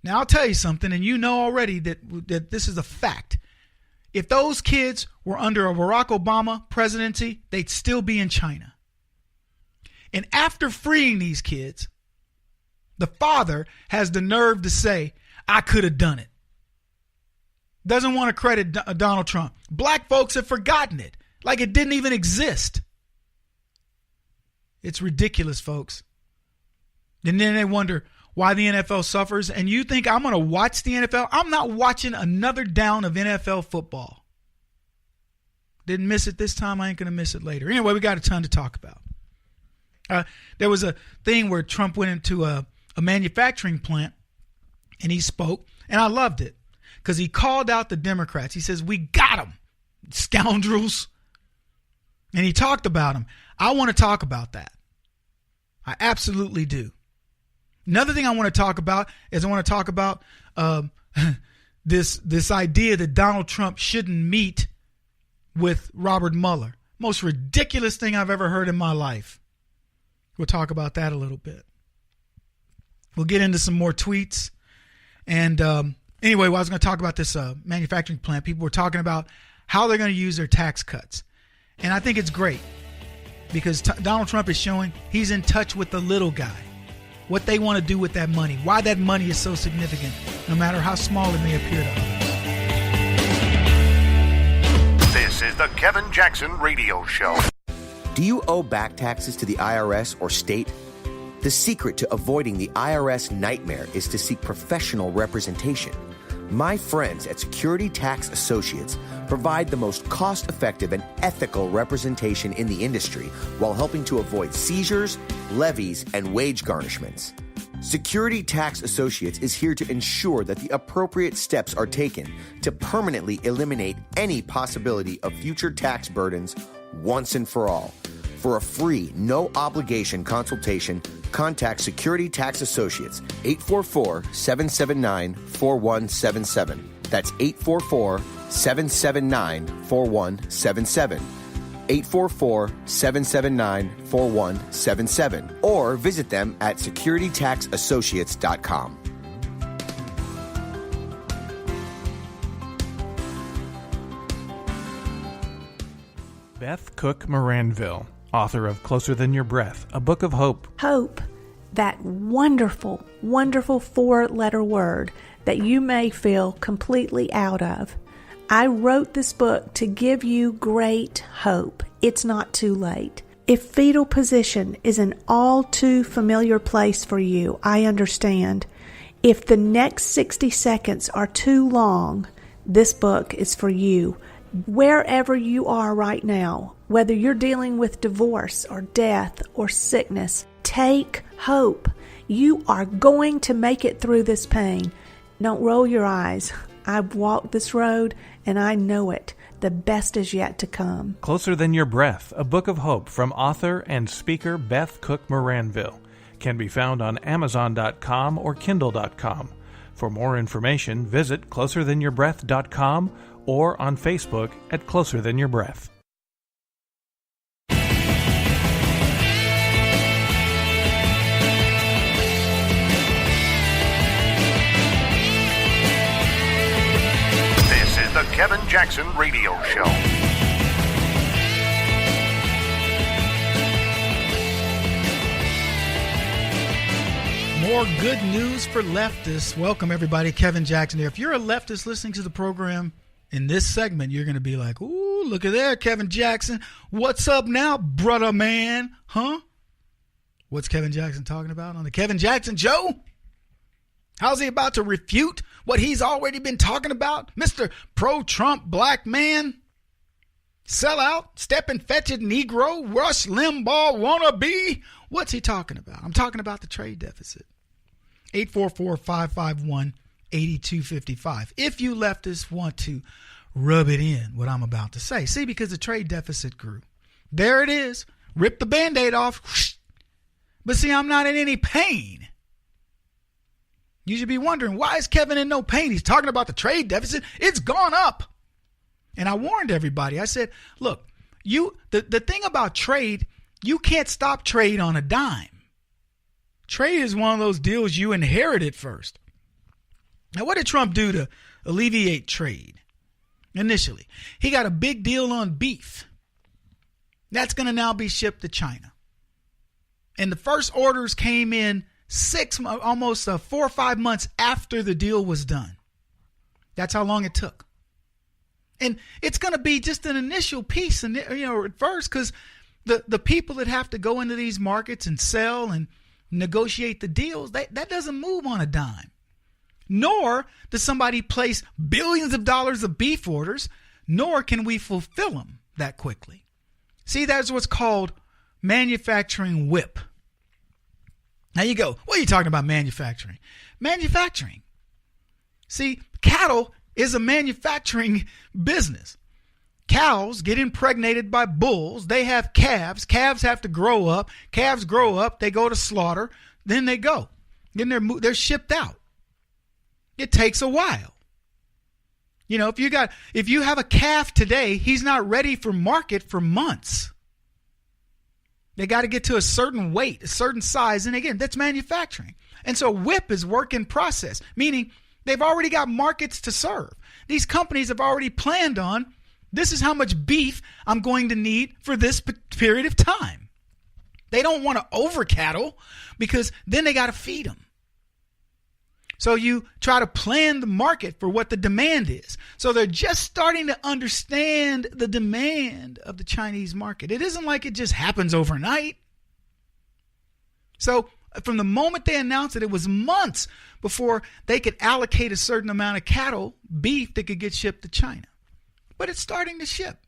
Now, I'll tell you something, and you know already that this is a fact. If those kids were under a Barack Obama presidency, they'd still be in China. And after freeing these kids, the father has the nerve to say, I could have done it. Doesn't want to credit Donald Trump. Black folks have forgotten it, like it didn't even exist. It's ridiculous, folks. And then they wonder why the NFL suffers. And you think I'm going to watch the NFL? I'm not watching another down of NFL football. Didn't miss it this time. I ain't going to miss it later. Anyway, we got a ton to talk about. There was a thing where Trump went into a manufacturing plant and he spoke, and I loved it because he called out the Democrats. He says, we got them, scoundrels. And he talked about them. I want to talk about that. I absolutely do. Another thing I want to talk about is this idea that Donald Trump shouldn't meet with Robert Mueller. Most ridiculous thing I've ever heard in my life. We'll talk about that a little bit. We'll get into some more tweets. And anyway, I was going to talk about this manufacturing plant. People were talking about how they're going to use their tax cuts. And I think it's great because Donald Trump is showing he's in touch with the little guy. What they want to do with that money. Why that money is so significant, no matter how small it may appear to others. This is the Kevin Jackson Radio Show. Do you owe back taxes to the IRS or state? The secret to avoiding the IRS nightmare is to seek professional representation. My friends at Security Tax Associates provide the most cost-effective and ethical representation in the industry while helping to avoid seizures, levies, and wage garnishments. Security Tax Associates is here to ensure that the appropriate steps are taken to permanently eliminate any possibility of future tax burdens once and for all. For a free, no-obligation consultation, contact Security Tax Associates, 844-779-4177. That's 844-779-4177. 844-779-4177. Or visit them at securitytaxassociates.com. Beth Cook Moranville, author of Closer Than Your Breath, a book of hope. Hope, that wonderful, wonderful 4-letter word that you may feel completely out of. I wrote this book to give you great hope. It's not too late. If fetal position is an all too familiar place for you, I understand. If the next 60 seconds are too long, this book is for you. Wherever you are right now, whether you're dealing with divorce or death or sickness, take hope. You are going to make it through this pain. Don't roll your eyes. I've walked this road and I know it. The best is yet to come. Closer Than Your Breath, a book of hope from author and speaker Beth Cook Moranville, can be found on Amazon.com or Kindle.com. For more information, visit closerthanyourBreath.com or on Facebook at Closer Than Your Breath. This is the Kevin Jackson Radio Show. More good news for leftists. Welcome, everybody. Kevin Jackson here. If you're a leftist listening to the program, in this segment, you're going to be like, ooh, look at there, Kevin Jackson. What's up now, brother man? Huh? What's Kevin Jackson talking about on the Kevin Jackson Show? How's he about to refute what he's already been talking about? Mr. Pro-Trump black man? Sellout, step and fetch it Negro, Rush Limbaugh wannabe? What's he talking about? I'm talking about the trade deficit. 844-551-8255. If you leftists want to rub it in, what I'm about to say. See, because the trade deficit grew. There it is. Rip the Band-Aid off. But see, I'm not in any pain. You should be wondering, why is Kevin in no pain? He's talking about the trade deficit. It's gone up. And I warned everybody. I said, look, the thing about trade, you can't stop trade on a dime. Trade is one of those deals you inherited first. Now, what did Trump do to alleviate trade initially? He got a big deal on beef. That's going to now be shipped to China. And the first orders came in almost 4 or 5 months after the deal was done. That's how long it took. And it's going to be just an initial piece, and at first, because the people that have to go into these markets and sell and negotiate the deals, that doesn't move on a dime. Nor does somebody place billions of dollars of beef orders, nor can we fulfill them that quickly. See, that's what's called manufacturing whip. Now you go, what are you talking about manufacturing? Manufacturing. See, cattle is a manufacturing business. Cows get impregnated by bulls. They have calves. Calves have to grow up. Calves grow up. They go to slaughter. Then they go. Then they're shipped out. It takes a while. If you have a calf today, he's not ready for market for months. They got to get to a certain weight, a certain size. And again, that's manufacturing. And so WIP is work in process, meaning they've already got markets to serve. These companies have already planned on, this is how much beef I'm going to need for this period of time. They don't want to over cattle because then they got to feed them. So you try to plan the market for what the demand is. So they're just starting to understand the demand of the Chinese market. It isn't like it just happens overnight. So from the moment they announced it, it was months before they could allocate a certain amount of cattle, beef, that could get shipped to China. But it's starting to ship.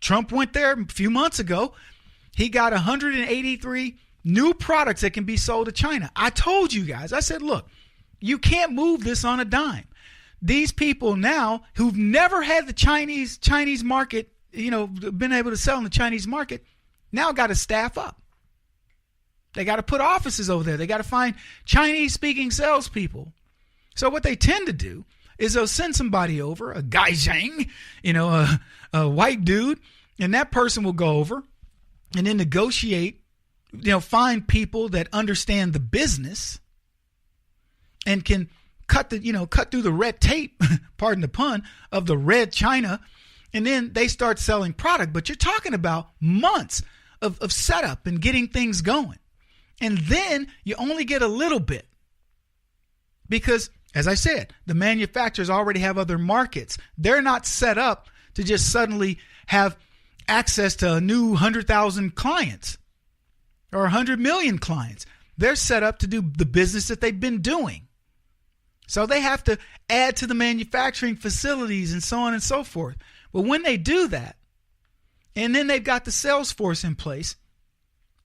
Trump went there a few months ago. He got 183 new products that can be sold to China. I told you guys, I said, look, you can't move this on a dime. These people now who've never had the Chinese market, been able to sell in the Chinese market, now got to staff up. They got to put offices over there. They got to find Chinese-speaking salespeople. So what they tend to do is they'll send somebody over, a gaijang, a white dude, and that person will go over and then negotiate, find people that understand the business and can cut through the red tape, pardon the pun, of the red China, and then they start selling product. But you're talking about months of setup and getting things going. And then you only get a little bit because, as I said, the manufacturers already have other markets. They're not set up to just suddenly have access to a new 100,000 clients or 100 million clients. They're set up to do the business that they've been doing. So they have to add to the manufacturing facilities and so on and so forth. But when they do that, and then they've got the sales force in place,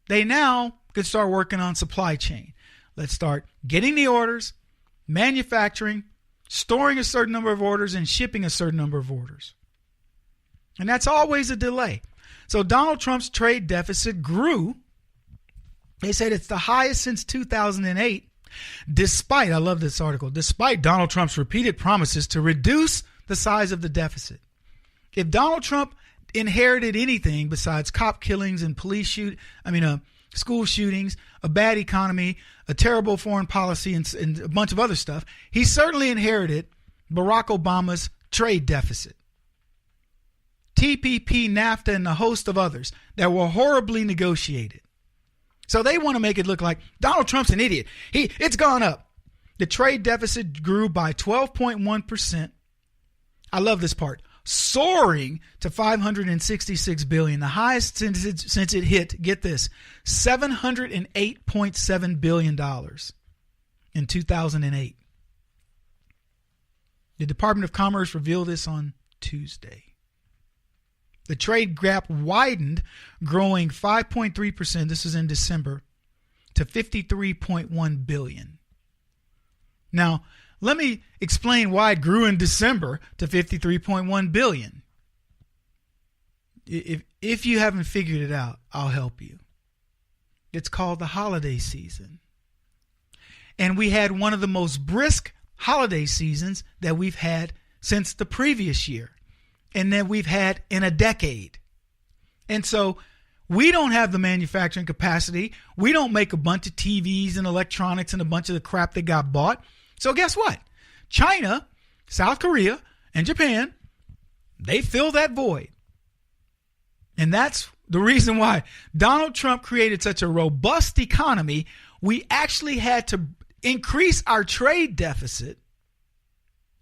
they now could start working on supply chain. Let's start getting the orders, manufacturing, storing a certain number of orders, and shipping a certain number of orders. And that's always a delay. So Donald Trump's trade deficit grew. They said it's the highest since 2008, despite, I love this article, despite Donald Trump's repeated promises to reduce the size of the deficit. If Donald Trump inherited anything besides cop killings and school shootings, a bad economy, a terrible foreign policy, and a bunch of other stuff, he certainly inherited Barack Obama's trade deficit. TPP, NAFTA, and a host of others that were horribly negotiated. So they want to make it look like Donald Trump's an idiot. It's gone up. The trade deficit grew by 12.1%. I love this part. Soaring to $566 billion, the highest since it hit, get this, $708.7 billion in 2008. The Department of Commerce revealed this on Tuesday. The trade gap widened, growing 5.3%, this is in December, to $53.1 billion. Now, let me explain why it grew in December to $53.1 billion. If you haven't figured it out, I'll help you. It's called the holiday season. And we had one of the most brisk holiday seasons that we've had since the previous year, and that we've had in a decade. And so we don't have the manufacturing capacity. We don't make a bunch of TVs and electronics and a bunch of the crap that got bought. So guess what? China, South Korea, and Japan, they fill that void. And that's the reason why Donald Trump created such a robust economy. We actually had to increase our trade deficit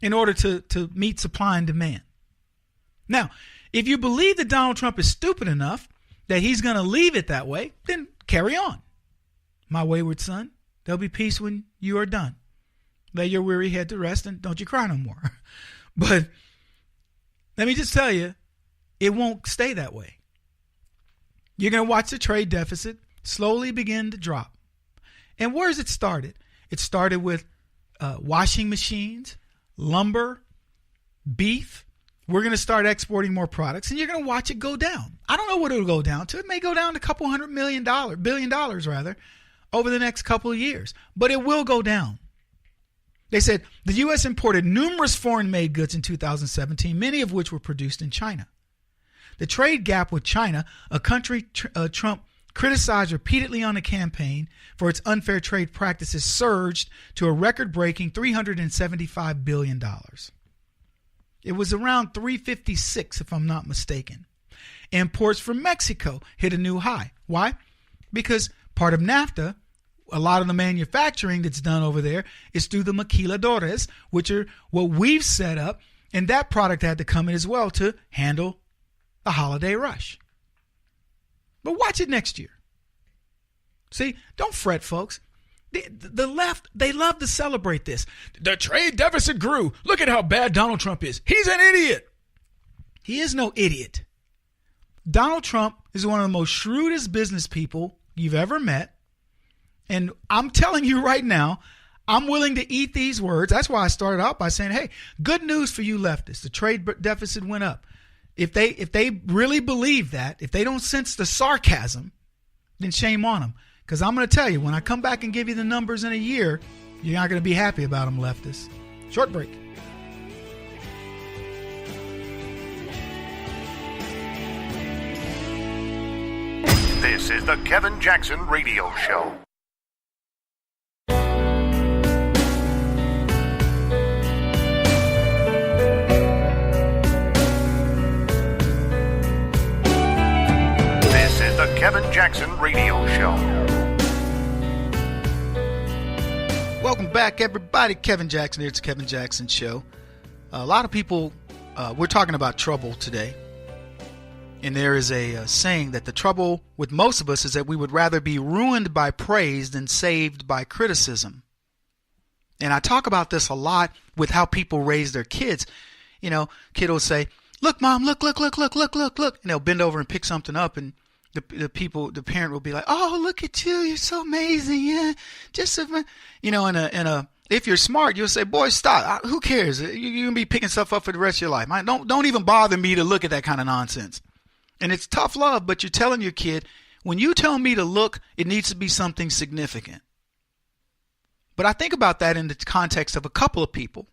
in order to meet supply and demand. Now, if you believe that Donald Trump is stupid enough that he's going to leave it that way, then carry on. My wayward son, there'll be peace when you are done. Lay your weary head to rest and don't you cry no more. But let me just tell you, it won't stay that way. You're going to watch the trade deficit slowly begin to drop. And where's it started? It started with washing machines, lumber, beef. We're going to start exporting more products, and you're going to watch it go down. I don't know what it'll go down to. It may go down to $200 billion over the next couple of years, but it will go down. They said the U.S. imported numerous foreign-made goods in 2017, many of which were produced in China. The trade gap with China, a country Trump criticized repeatedly on the campaign for its unfair trade practices, surged to a record-breaking $375 billion. It was around 356, if I'm not mistaken. Imports from Mexico hit a new high. Why? Because part of NAFTA, a lot of the manufacturing that's done over there is through the maquiladores, which are what we've set up, and that product had to come in as well to handle the holiday rush. But watch it next year. See, don't fret, folks. The left, they love to celebrate this. The trade deficit grew. Look at how bad Donald Trump is. He's an idiot. He is no idiot. Donald Trump is one of the most shrewdest business people you've ever met. And I'm telling you right now, I'm willing to eat these words. That's why I started out by saying, hey, good news for you leftists. The trade deficit went up. If they really believe that, if they don't sense the sarcasm, then shame on them. Because I'm going to tell you, when I come back and give you the numbers in a year, you're not going to be happy about them, leftists. Short break. This is the Kevin Jackson Radio Show. This is the Kevin Jackson Radio Show. Welcome back, everybody. Kevin Jackson here. It's the Kevin Jackson Show. A lot of people, we're talking about trouble today. And there is a saying that the trouble with most of us is that we would rather be ruined by praise than saved by criticism. And I talk about this a lot with how people raise their kids. You know, kid will say, look, Mom, look. And they'll bend over and pick something up, and the parent will be like, oh, look at you, you're so amazing, yeah, just so, you know, if you're smart, you'll say, boy, stop, who cares, you're gonna be picking stuff up for the rest of your life. Don't even bother me to look at that kind of nonsense. And it's tough love, but you're telling your kid, when you tell me to look, it needs to be something significant. But I think about that in the context of a couple of people.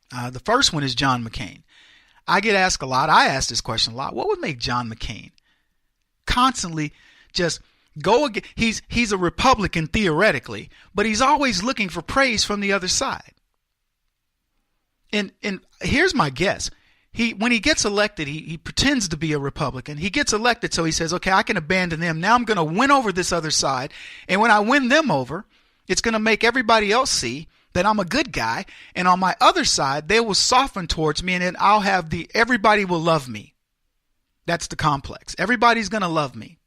The first one is John McCain. I get asked a lot, I ask this question a lot, what would make John McCain constantly just go again? He's a Republican theoretically, but he's always looking for praise from the other side. And here's my guess. When he gets elected, he pretends to be a Republican. He gets elected, so he says, okay, I can abandon them. Now I'm going to win over this other side. And when I win them over, it's going to make everybody else see that I'm a good guy. And on my other side, they will soften towards me, and then I'll have everybody will love me. That's the complex. Everybody's going to love me.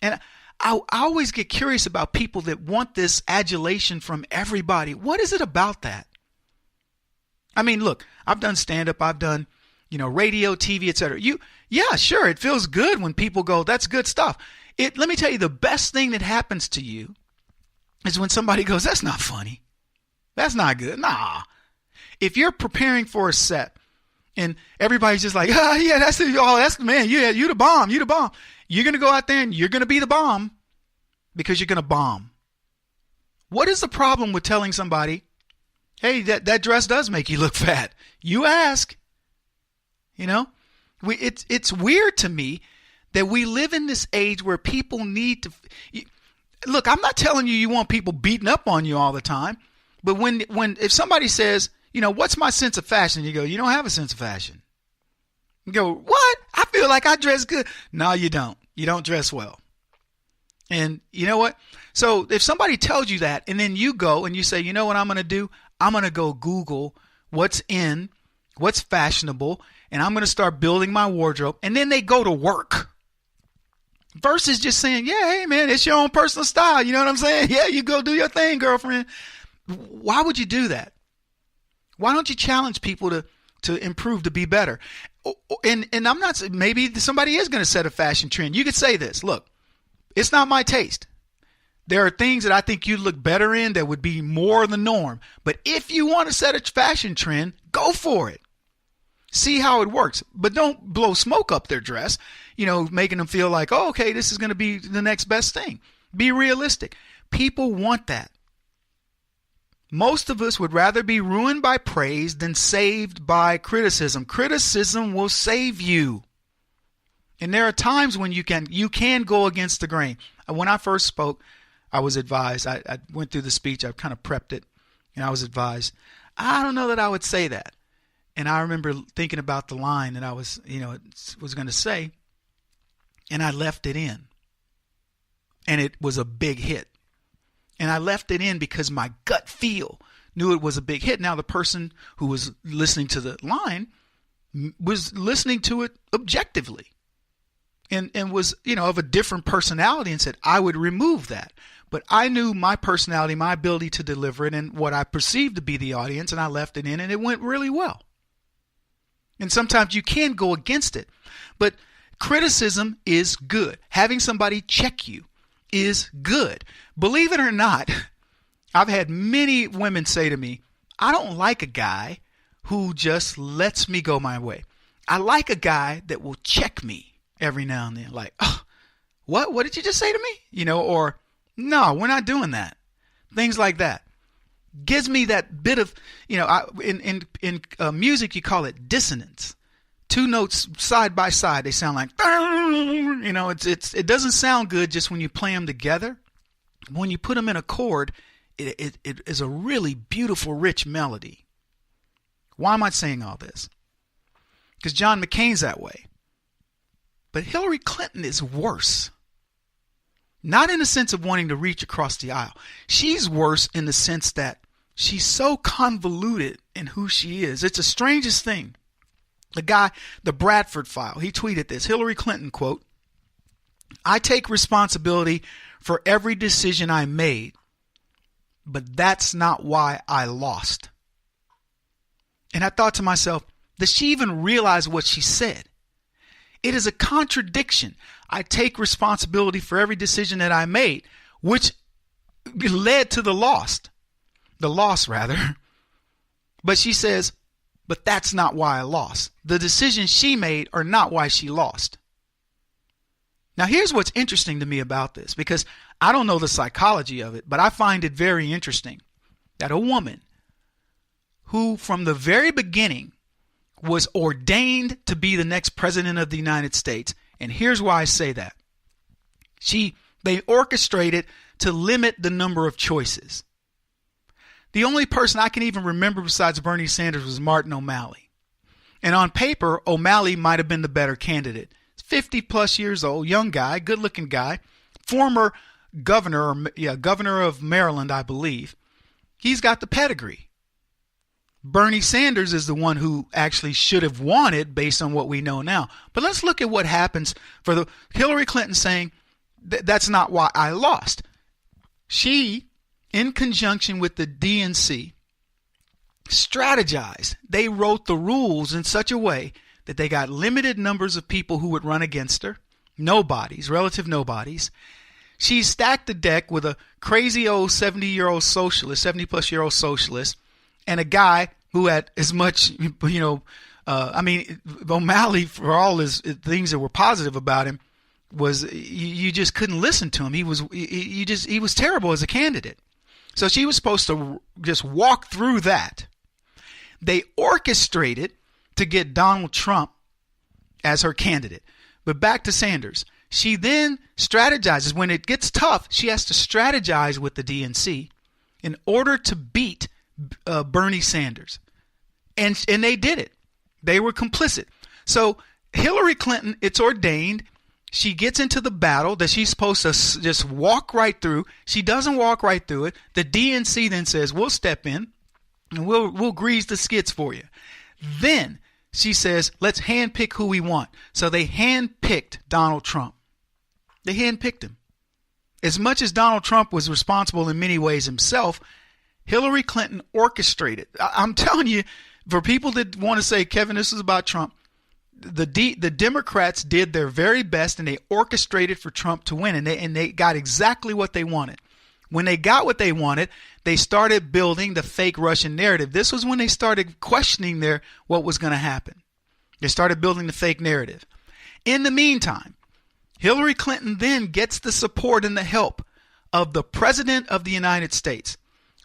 And I always get curious about people that want this adulation from everybody. What is it about that? I mean, look, I've done stand-up, I've done, radio, TV, etc. Yeah, sure, it feels good when people go, that's good stuff. Let me tell you, the best thing that happens to you is when somebody goes, that's not funny. That's not good. Nah. If you're preparing for a set and everybody's just like, yeah, that's the man. Yeah, you the bomb. You're going to go out there and you're going to be the bomb because you're going to bomb. What is the problem with telling somebody, hey, that dress does make you look fat? You ask. You know, it's weird to me that we live in this age where people need to look. I'm not telling you want people beating up on you all the time, but if somebody says, you know, what's my sense of fashion? You go, you don't have a sense of fashion. You go, what? I feel like I dress good. No, you don't. You don't dress well. And you know what? So if somebody tells you that, and then you go and you say, you know what I'm going to do? I'm going to go Google what's in, what's fashionable, and I'm going to start building my wardrobe. And then they go to work. Versus just saying, yeah, hey, man, it's your own personal style. You know what I'm saying? Yeah, you go do your thing, girlfriend. Why would you do that? Why don't you challenge people to improve, to be better? And I'm not, maybe somebody is going to set a fashion trend. You could say this, look, it's not my taste. There are things that I think you'd look better in that would be more the norm. But if you want to set a fashion trend, go for it. See how it works. But don't blow smoke up their dress, you know, making them feel like, oh, okay, this is going to be the next best thing. Be realistic. People want that. Most of us would rather be ruined by praise than saved by criticism. Criticism will save you. And there are times when you can go against the grain. When I first spoke, I was advised, I went through the speech, I kind of prepped it, and I was advised, I don't know that I would say that. And I remember thinking about the line that I was going to say, and I left it in. And it was a big hit. And I left it in because my gut feel knew it was a big hit. Now, the person who was listening to the line was listening to it objectively and was, of a different personality and said, I would remove that. But I knew my personality, my ability to deliver it, and what I perceived to be the audience, and I left it in, and it went really well. And sometimes you can go against it. But criticism is good. Having somebody check you is good. Believe it or not, I've had many women say to me, I don't like a guy who just lets me go my way. I like a guy that will check me every now and then. Like, oh, what did you just say to me? Or no, we're not doing that. Things like that. Gives me that bit of, in music you call it dissonance. Two notes side by side, they sound like, it doesn't sound good just when you play them together. When you put them in a chord, it is a really beautiful, rich melody. Why am I saying all this? Because John McCain's that way. But Hillary Clinton is worse. Not in the sense of wanting to reach across the aisle. She's worse in the sense that she's so convoluted in who she is. It's the strangest thing. The guy, the Bradford file, he tweeted this. Hillary Clinton, quote, I take responsibility for every decision I made, but that's not why I lost. And I thought to myself, does she even realize what she said? It is a contradiction. I take responsibility for every decision that I made, which led to the loss. But she says, but that's not why I lost. The decisions she made are not why she lost. Now, here's what's interesting to me about this, because I don't know the psychology of it, but I find it very interesting that a woman who from the very beginning was ordained to be the next president of the United States, and here's why I say that. They orchestrated to limit the number of choices. The only person I can even remember besides Bernie Sanders was Martin O'Malley. And on paper, O'Malley might have been the better candidate. 50 plus years old, young guy, good looking guy, former governor of Maryland, I believe. He's got the pedigree. Bernie Sanders is the one who actually should have won it based on what we know now. But let's look at what happens for the Hillary Clinton saying that's not why I lost. She, in conjunction with the DNC, strategized. They wrote the rules in such a way that they got limited numbers of people who would run against her. Nobodies, relative nobodies. She stacked the deck with a crazy old 70-year-old socialist, 70-plus-year-old socialist, and a guy who had as much, O'Malley, for all his things that were positive about him, was you just couldn't listen to him. He was terrible as a candidate. So she was supposed to just walk through that. They orchestrated to get Donald Trump as her candidate. But back to Sanders. She then strategizes. When it gets tough, she has to strategize with the DNC in order to beat Bernie Sanders. And they did it. They were complicit. So Hillary Clinton, it's ordained. She gets into the battle that she's supposed to just walk right through. She doesn't walk right through it. The DNC then says, we'll step in and we'll grease the skids for you. Then she says, let's handpick who we want. So they handpicked Donald Trump. They handpicked him. As much as Donald Trump was responsible in many ways himself, Hillary Clinton orchestrated. I'm telling you, for people that want to say, Kevin, this is about Trump, the Democrats did their very best, and they orchestrated for Trump to win, and they got exactly what they wanted. When they got what they wanted, they started building the fake Russian narrative. This was when they started questioning what was going to happen. They started building the fake narrative. In the meantime, Hillary Clinton then gets the support and the help of the President of the United States,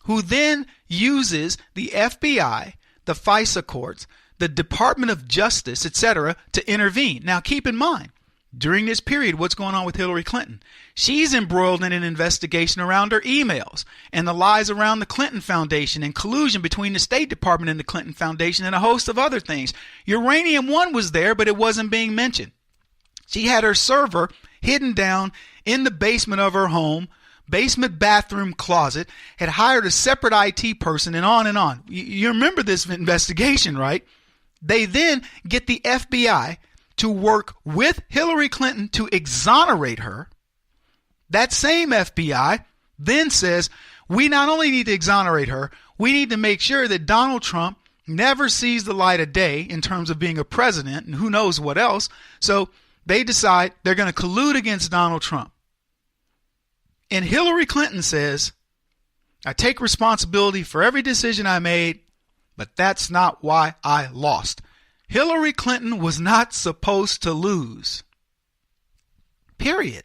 who then uses the FBI, the FISA courts, the Department of Justice, etc., to intervene. Now, keep in mind, during this period, what's going on with Hillary Clinton? She's embroiled in an investigation around her emails and the lies around the Clinton Foundation and collusion between the State Department and the Clinton Foundation and a host of other things. Uranium One was there, but it wasn't being mentioned. She had her server hidden down in the basement of her home, basement bathroom closet, had hired a separate IT person, and on and on. You remember this investigation, right? They then get the FBI to work with Hillary Clinton to exonerate her. That same FBI then says, we not only need to exonerate her, we need to make sure that Donald Trump never sees the light of day in terms of being a president and who knows what else. So they decide they're going to collude against Donald Trump. And Hillary Clinton says, I take responsibility for every decision I made, but that's not why I lost. Hillary Clinton was not supposed to lose. Period.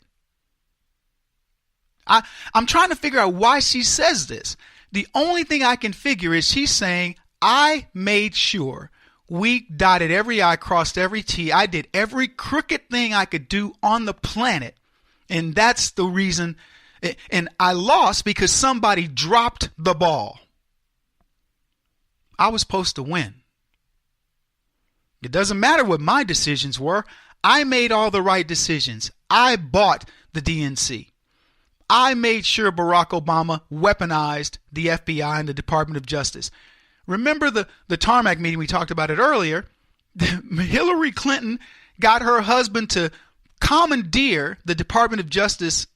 I'm trying to figure out why she says this. The only thing I can figure is she's saying, I made sure we dotted every I, crossed every T. I did every crooked thing I could do on the planet. And that's the reason. And I lost because somebody dropped the ball. I was supposed to win. It doesn't matter what my decisions were. I made all the right decisions. I bought the DNC. I made sure Barack Obama weaponized the FBI and the Department of Justice. Remember the tarmac meeting, we talked about it earlier. Hillary Clinton got her husband to commandeer the Department of Justice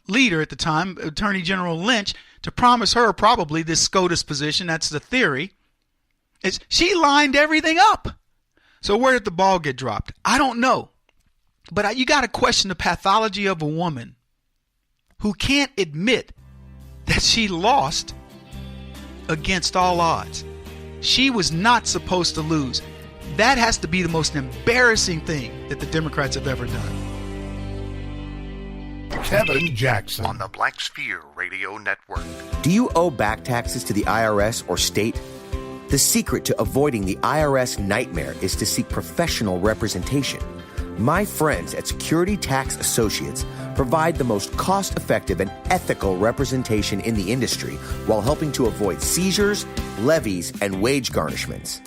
leader at the time, Attorney General Lynch, to promise her probably this SCOTUS position. That's the theory. She lined everything up. So where did the ball get dropped? I don't know. But you got to question the pathology of a woman who can't admit that she lost against all odds. She was not supposed to lose. That has to be the most embarrassing thing that the Democrats have ever done. Kevin Jackson on the Black Sphere Radio Network. Do you owe back taxes to the IRS or state? The secret to avoiding the IRS nightmare is to seek professional representation. My friends at Security Tax Associates provide the most cost-effective and ethical representation in the industry while helping to avoid seizures, levies, and wage garnishments.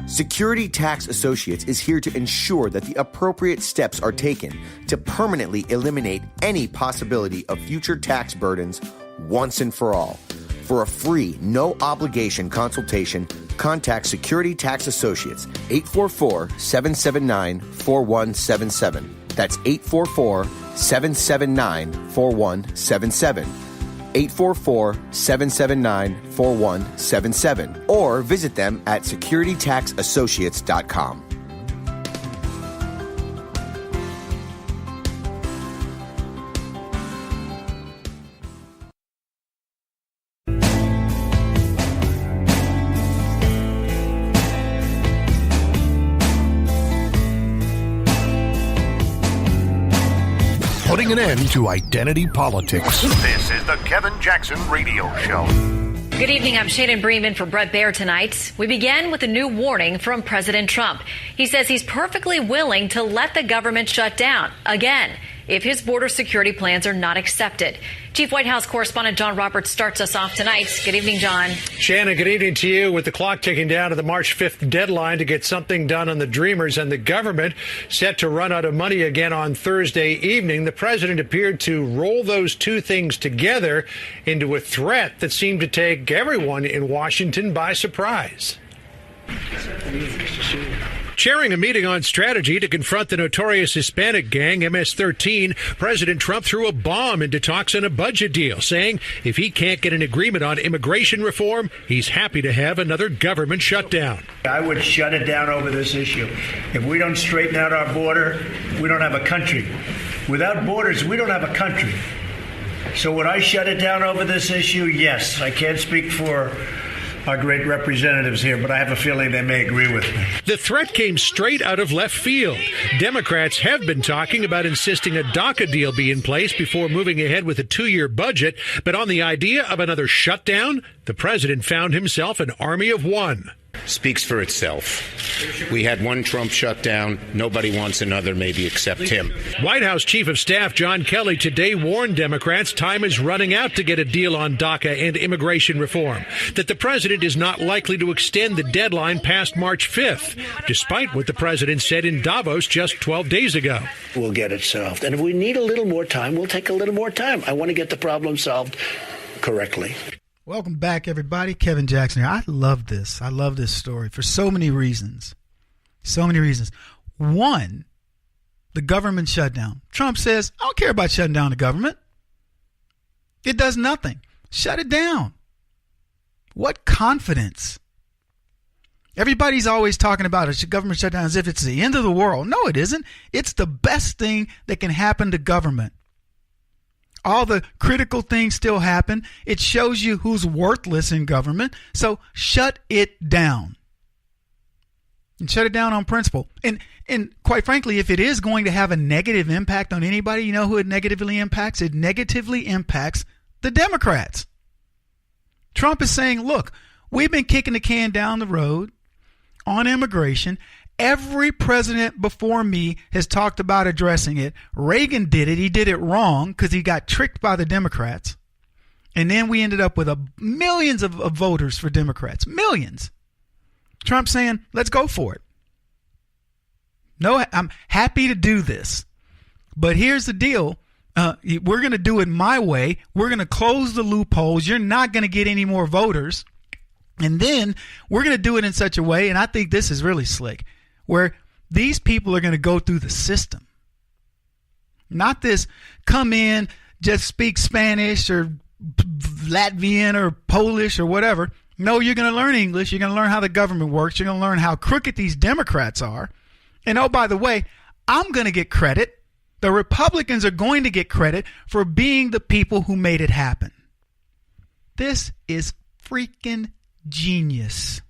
Security Tax Associates is here to ensure that the appropriate steps are taken to permanently eliminate any possibility of future tax burdens once and for all. For a free, no-obligation consultation, contact Security Tax Associates, 844-779-4177. That's 844-779-4177. 844-779-4177. Or visit them at securitytaxassociates.com. Putting an end to identity politics. This is the Kevin Jackson Radio Show. Good evening. I'm Shannon Bremen for Brett Baer tonight. We begin with a new warning from President Trump. He says he's perfectly willing to let the government shut down again if his border security plans are not accepted. Chief White House correspondent John Roberts starts us off tonight. Good evening, John. Shannon, good evening to you. With the clock ticking down to the March 5th deadline to get something done on the Dreamers and the government set to run out of money again on Thursday evening, the president appeared to roll those two things together into a threat that seemed to take everyone in Washington by surprise. Chairing a meeting on strategy to confront the notorious Hispanic gang MS-13, President Trump threw a bomb into talks on a budget deal, saying if he can't get an agreement on immigration reform, he's happy to have another government shutdown. I would shut it down over this issue. If we don't straighten out our border, we don't have a country. Without borders, we don't have a country. So would I shut it down over this issue? Yes. I can't speak for our great representatives here, but I have a feeling they may agree with me. The threat came straight out of left field. Democrats have been talking about insisting a DACA deal be in place before moving ahead with a 2-year budget, but on the idea of another shutdown, the president found himself an army of one. Speaks for itself. We had one Trump shutdown. Nobody wants another, maybe except him. White House Chief of Staff John Kelly today warned Democrats time is running out to get a deal on DACA and immigration reform, that the president is not likely to extend the deadline past March 5th, despite what the president said in Davos just 12 days ago. We'll get it solved. And if we need a little more time, we'll take a little more time. I want to get the problem solved correctly. Welcome back, everybody. Kevin Jackson here. I love this. I love this story for so many reasons. So many reasons. One, the government shutdown. Trump says, I don't care about shutting down the government. It does nothing. Shut it down. What confidence? Everybody's always talking about a government shutdown as if it's the end of the world. No, it isn't. It's the best thing that can happen to government. All the critical things still happen. It shows you who's worthless in government. So shut it down. And shut it down on principle. And quite frankly, if it is going to have a negative impact on anybody, you know who it negatively impacts? It negatively impacts the Democrats. Trump is saying, look, we've been kicking the can down the road on immigration. Every president before me has talked about addressing it. Reagan did it. He did it wrong because he got tricked by the Democrats. And then we ended up with millions of voters for Democrats. Millions. Trump saying, let's go for it. No, I'm happy to do this. But here's the deal. We're going to do it my way. We're going to close the loopholes. You're not going to get any more voters. And then we're going to do it in such a way, and I think this is really slick, where these people are going to go through the system. Not this come in, just speak Spanish or Latvian or Polish or whatever. No, you're going to learn English. You're going to learn how the government works. You're going to learn how crooked these Democrats are. And oh, by the way, I'm going to get credit. The Republicans are going to get credit for being the people who made it happen. This is freaking genius.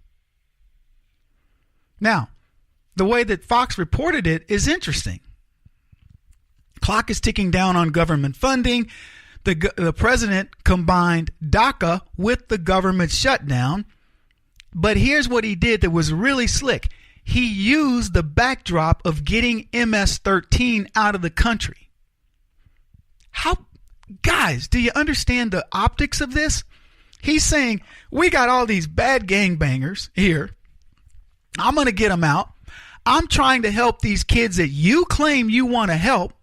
Now, the way that Fox reported it is interesting. Clock is ticking down on government funding. The president combined DACA with the government shutdown. But here's what he did that was really slick. He used the backdrop of getting MS-13 out of the country. Guys, do you understand the optics of this? He's saying, we got all these bad gangbangers here. I'm going to get them out. I'm trying to help these kids that you claim you want to help.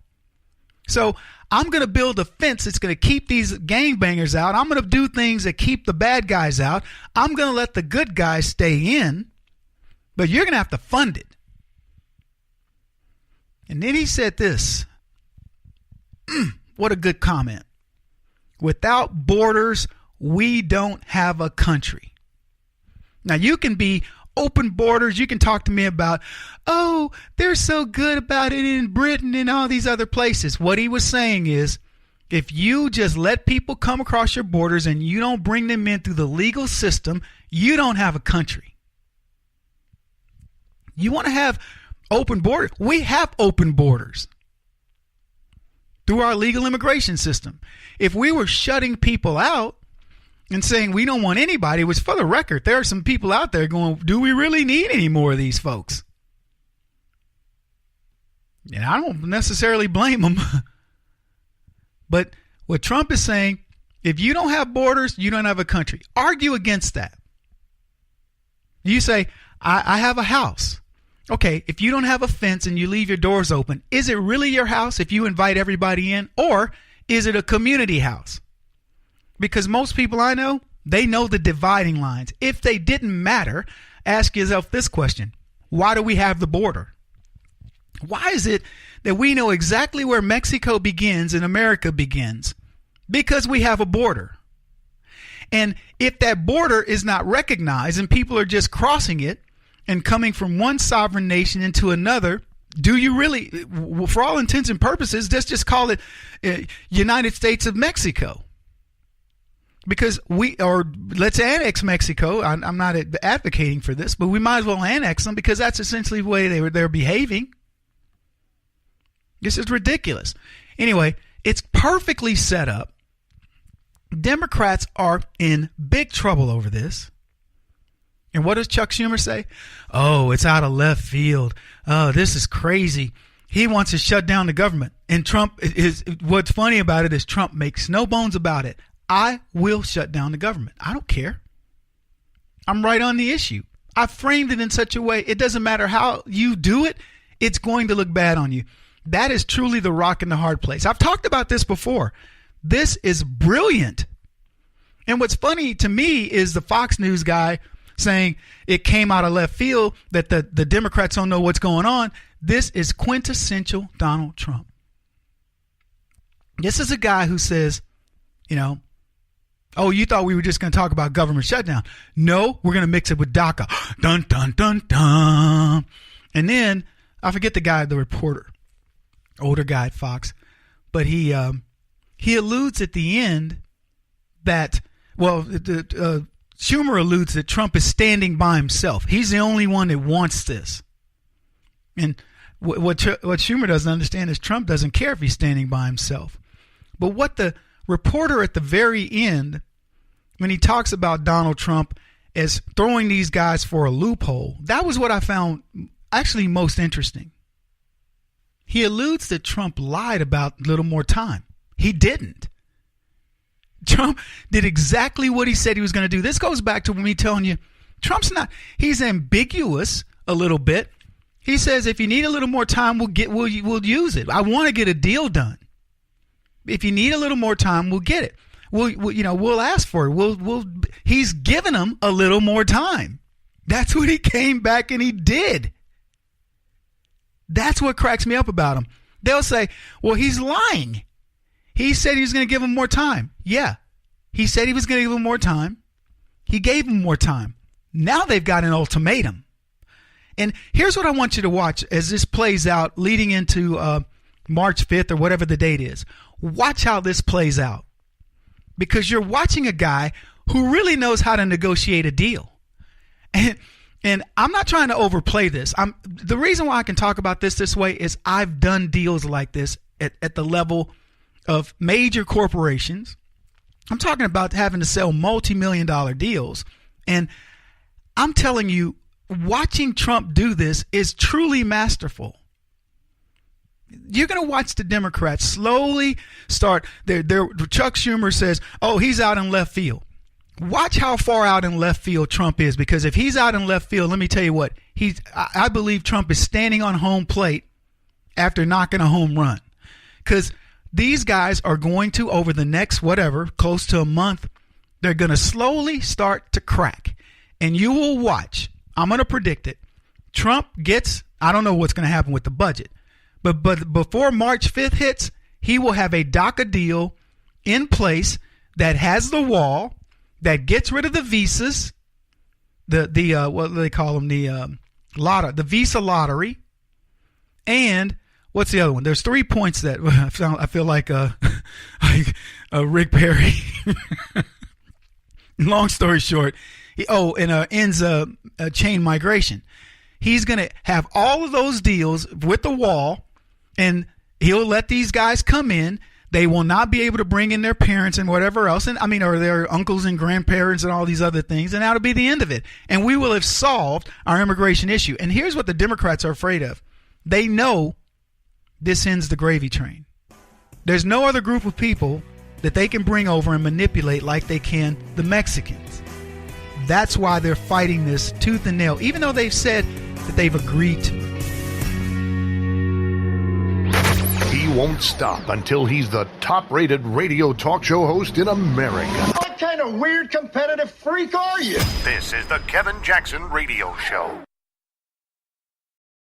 So I'm going to build a fence that's going to keep these gangbangers out. I'm going to do things that keep the bad guys out. I'm going to let the good guys stay in, but you're going to have to fund it. And then he said this. What a good comment. Without borders, we don't have a country. Now, you can be open borders. You can talk to me about, oh, they're so good about it in Britain and all these other places. What he was saying is, if you just let people come across your borders and you don't bring them in through the legal system, you don't have a country. You want to have open borders? We have open borders through our legal immigration system. If we were shutting people out, and saying we don't want anybody, which for the record, there are some people out there going, do we really need any more of these folks? And I don't necessarily blame them. But what Trump is saying, if you don't have borders, you don't have a country. Argue against that. You say, I have a house. Okay, if you don't have a fence and you leave your doors open, is it really your house if you invite everybody in? Or is it a community house? Because most people I know, they know the dividing lines. If they didn't matter, ask yourself this question. Why do we have the border? Why is it that we know exactly where Mexico begins and America begins? Because we have a border. And if that border is not recognized and people are just crossing it and coming from one sovereign nation into another, do you really, for all intents and purposes, let's just call it United States of Mexico? Because let's annex Mexico. I'm not advocating for this, but we might as well annex them because that's essentially the way they're behaving. This is ridiculous. Anyway, it's perfectly set up. Democrats are in big trouble over this. And what does Chuck Schumer say? Oh, it's out of left field. Oh, this is crazy. He wants to shut down the government. And Trump what's funny about it is Trump makes no bones about it. I will shut down the government. I don't care. I'm right on the issue. I framed it in such a way, it doesn't matter how you do it, it's going to look bad on you. That is truly the rock and the hard place. I've talked about this before. This is brilliant. And what's funny to me is the Fox News guy saying it came out of left field, that the Democrats don't know what's going on. This is quintessential Donald Trump. This is a guy who says, oh, you thought we were just going to talk about government shutdown. No, we're going to mix it with DACA. Dun, dun, dun, dun. And then, I forget the guy, the reporter, older guy at Fox, but he alludes at the end that, Schumer alludes that Trump is standing by himself. He's the only one that wants this. And what Schumer doesn't understand is Trump doesn't care if he's standing by himself. But what the reporter at the very end, when he talks about Donald Trump as throwing these guys for a loophole, that was what I found actually most interesting. He alludes that Trump lied about a little more time. He didn't. Trump did exactly what he said he was going to do. This goes back to me telling you, he's ambiguous a little bit. He says, if you need a little more time, we'll use it. I want to get a deal done. If you need a little more time, we'll get it. We'll ask for it. He's given him a little more time. That's what he came back and he did. That's what cracks me up about him. They'll say, well, he's lying. He said he was going to give him more time. Yeah, he said he was going to give him more time. He gave him more time. Now they've got an ultimatum. And here's what I want you to watch as this plays out leading into March 5th or whatever the date is. Watch how this plays out. Because you're watching a guy who really knows how to negotiate a deal. And I'm not trying to overplay this. The reason why I can talk about this way is I've done deals like this at the level of major corporations. I'm talking about having to sell multi-million-dollar deals. And I'm telling you, watching Trump do this is truly masterful. You're going to watch the Democrats slowly start. Chuck Schumer says, oh, he's out in left field. Watch how far out in left field Trump is, because if he's out in left field, let me tell you what, I believe Trump is standing on home plate after knocking a home run. Because these guys are going to, over the next close to a month, they're going to slowly start to crack. And you will watch. I'm going to predict it. Trump I don't know what's going to happen with the budget. But before March 5th hits, he will have a DACA deal in place that has the wall, that gets rid of the visas, the what do they call them, the visa lottery, and what's the other one? There's 3 points that I feel like Rick Perry. Long story short, ends chain migration. He's going to have all of those deals with the wall, and he'll let these guys come in. They will not be able to bring in their parents and whatever else, or their uncles and grandparents and all these other things, and that'll be the end of it. And we will have solved our immigration issue. And here's what the Democrats are afraid of. They know this ends the gravy train. There's no other group of people that they can bring over and manipulate like they can the Mexicans. That's why they're fighting this tooth and nail, even though they've said that they've agreed to it. He won't stop until he's the top-rated radio talk show host in America. What kind of weird competitive freak are you? This is the Kevin Jackson Radio Show.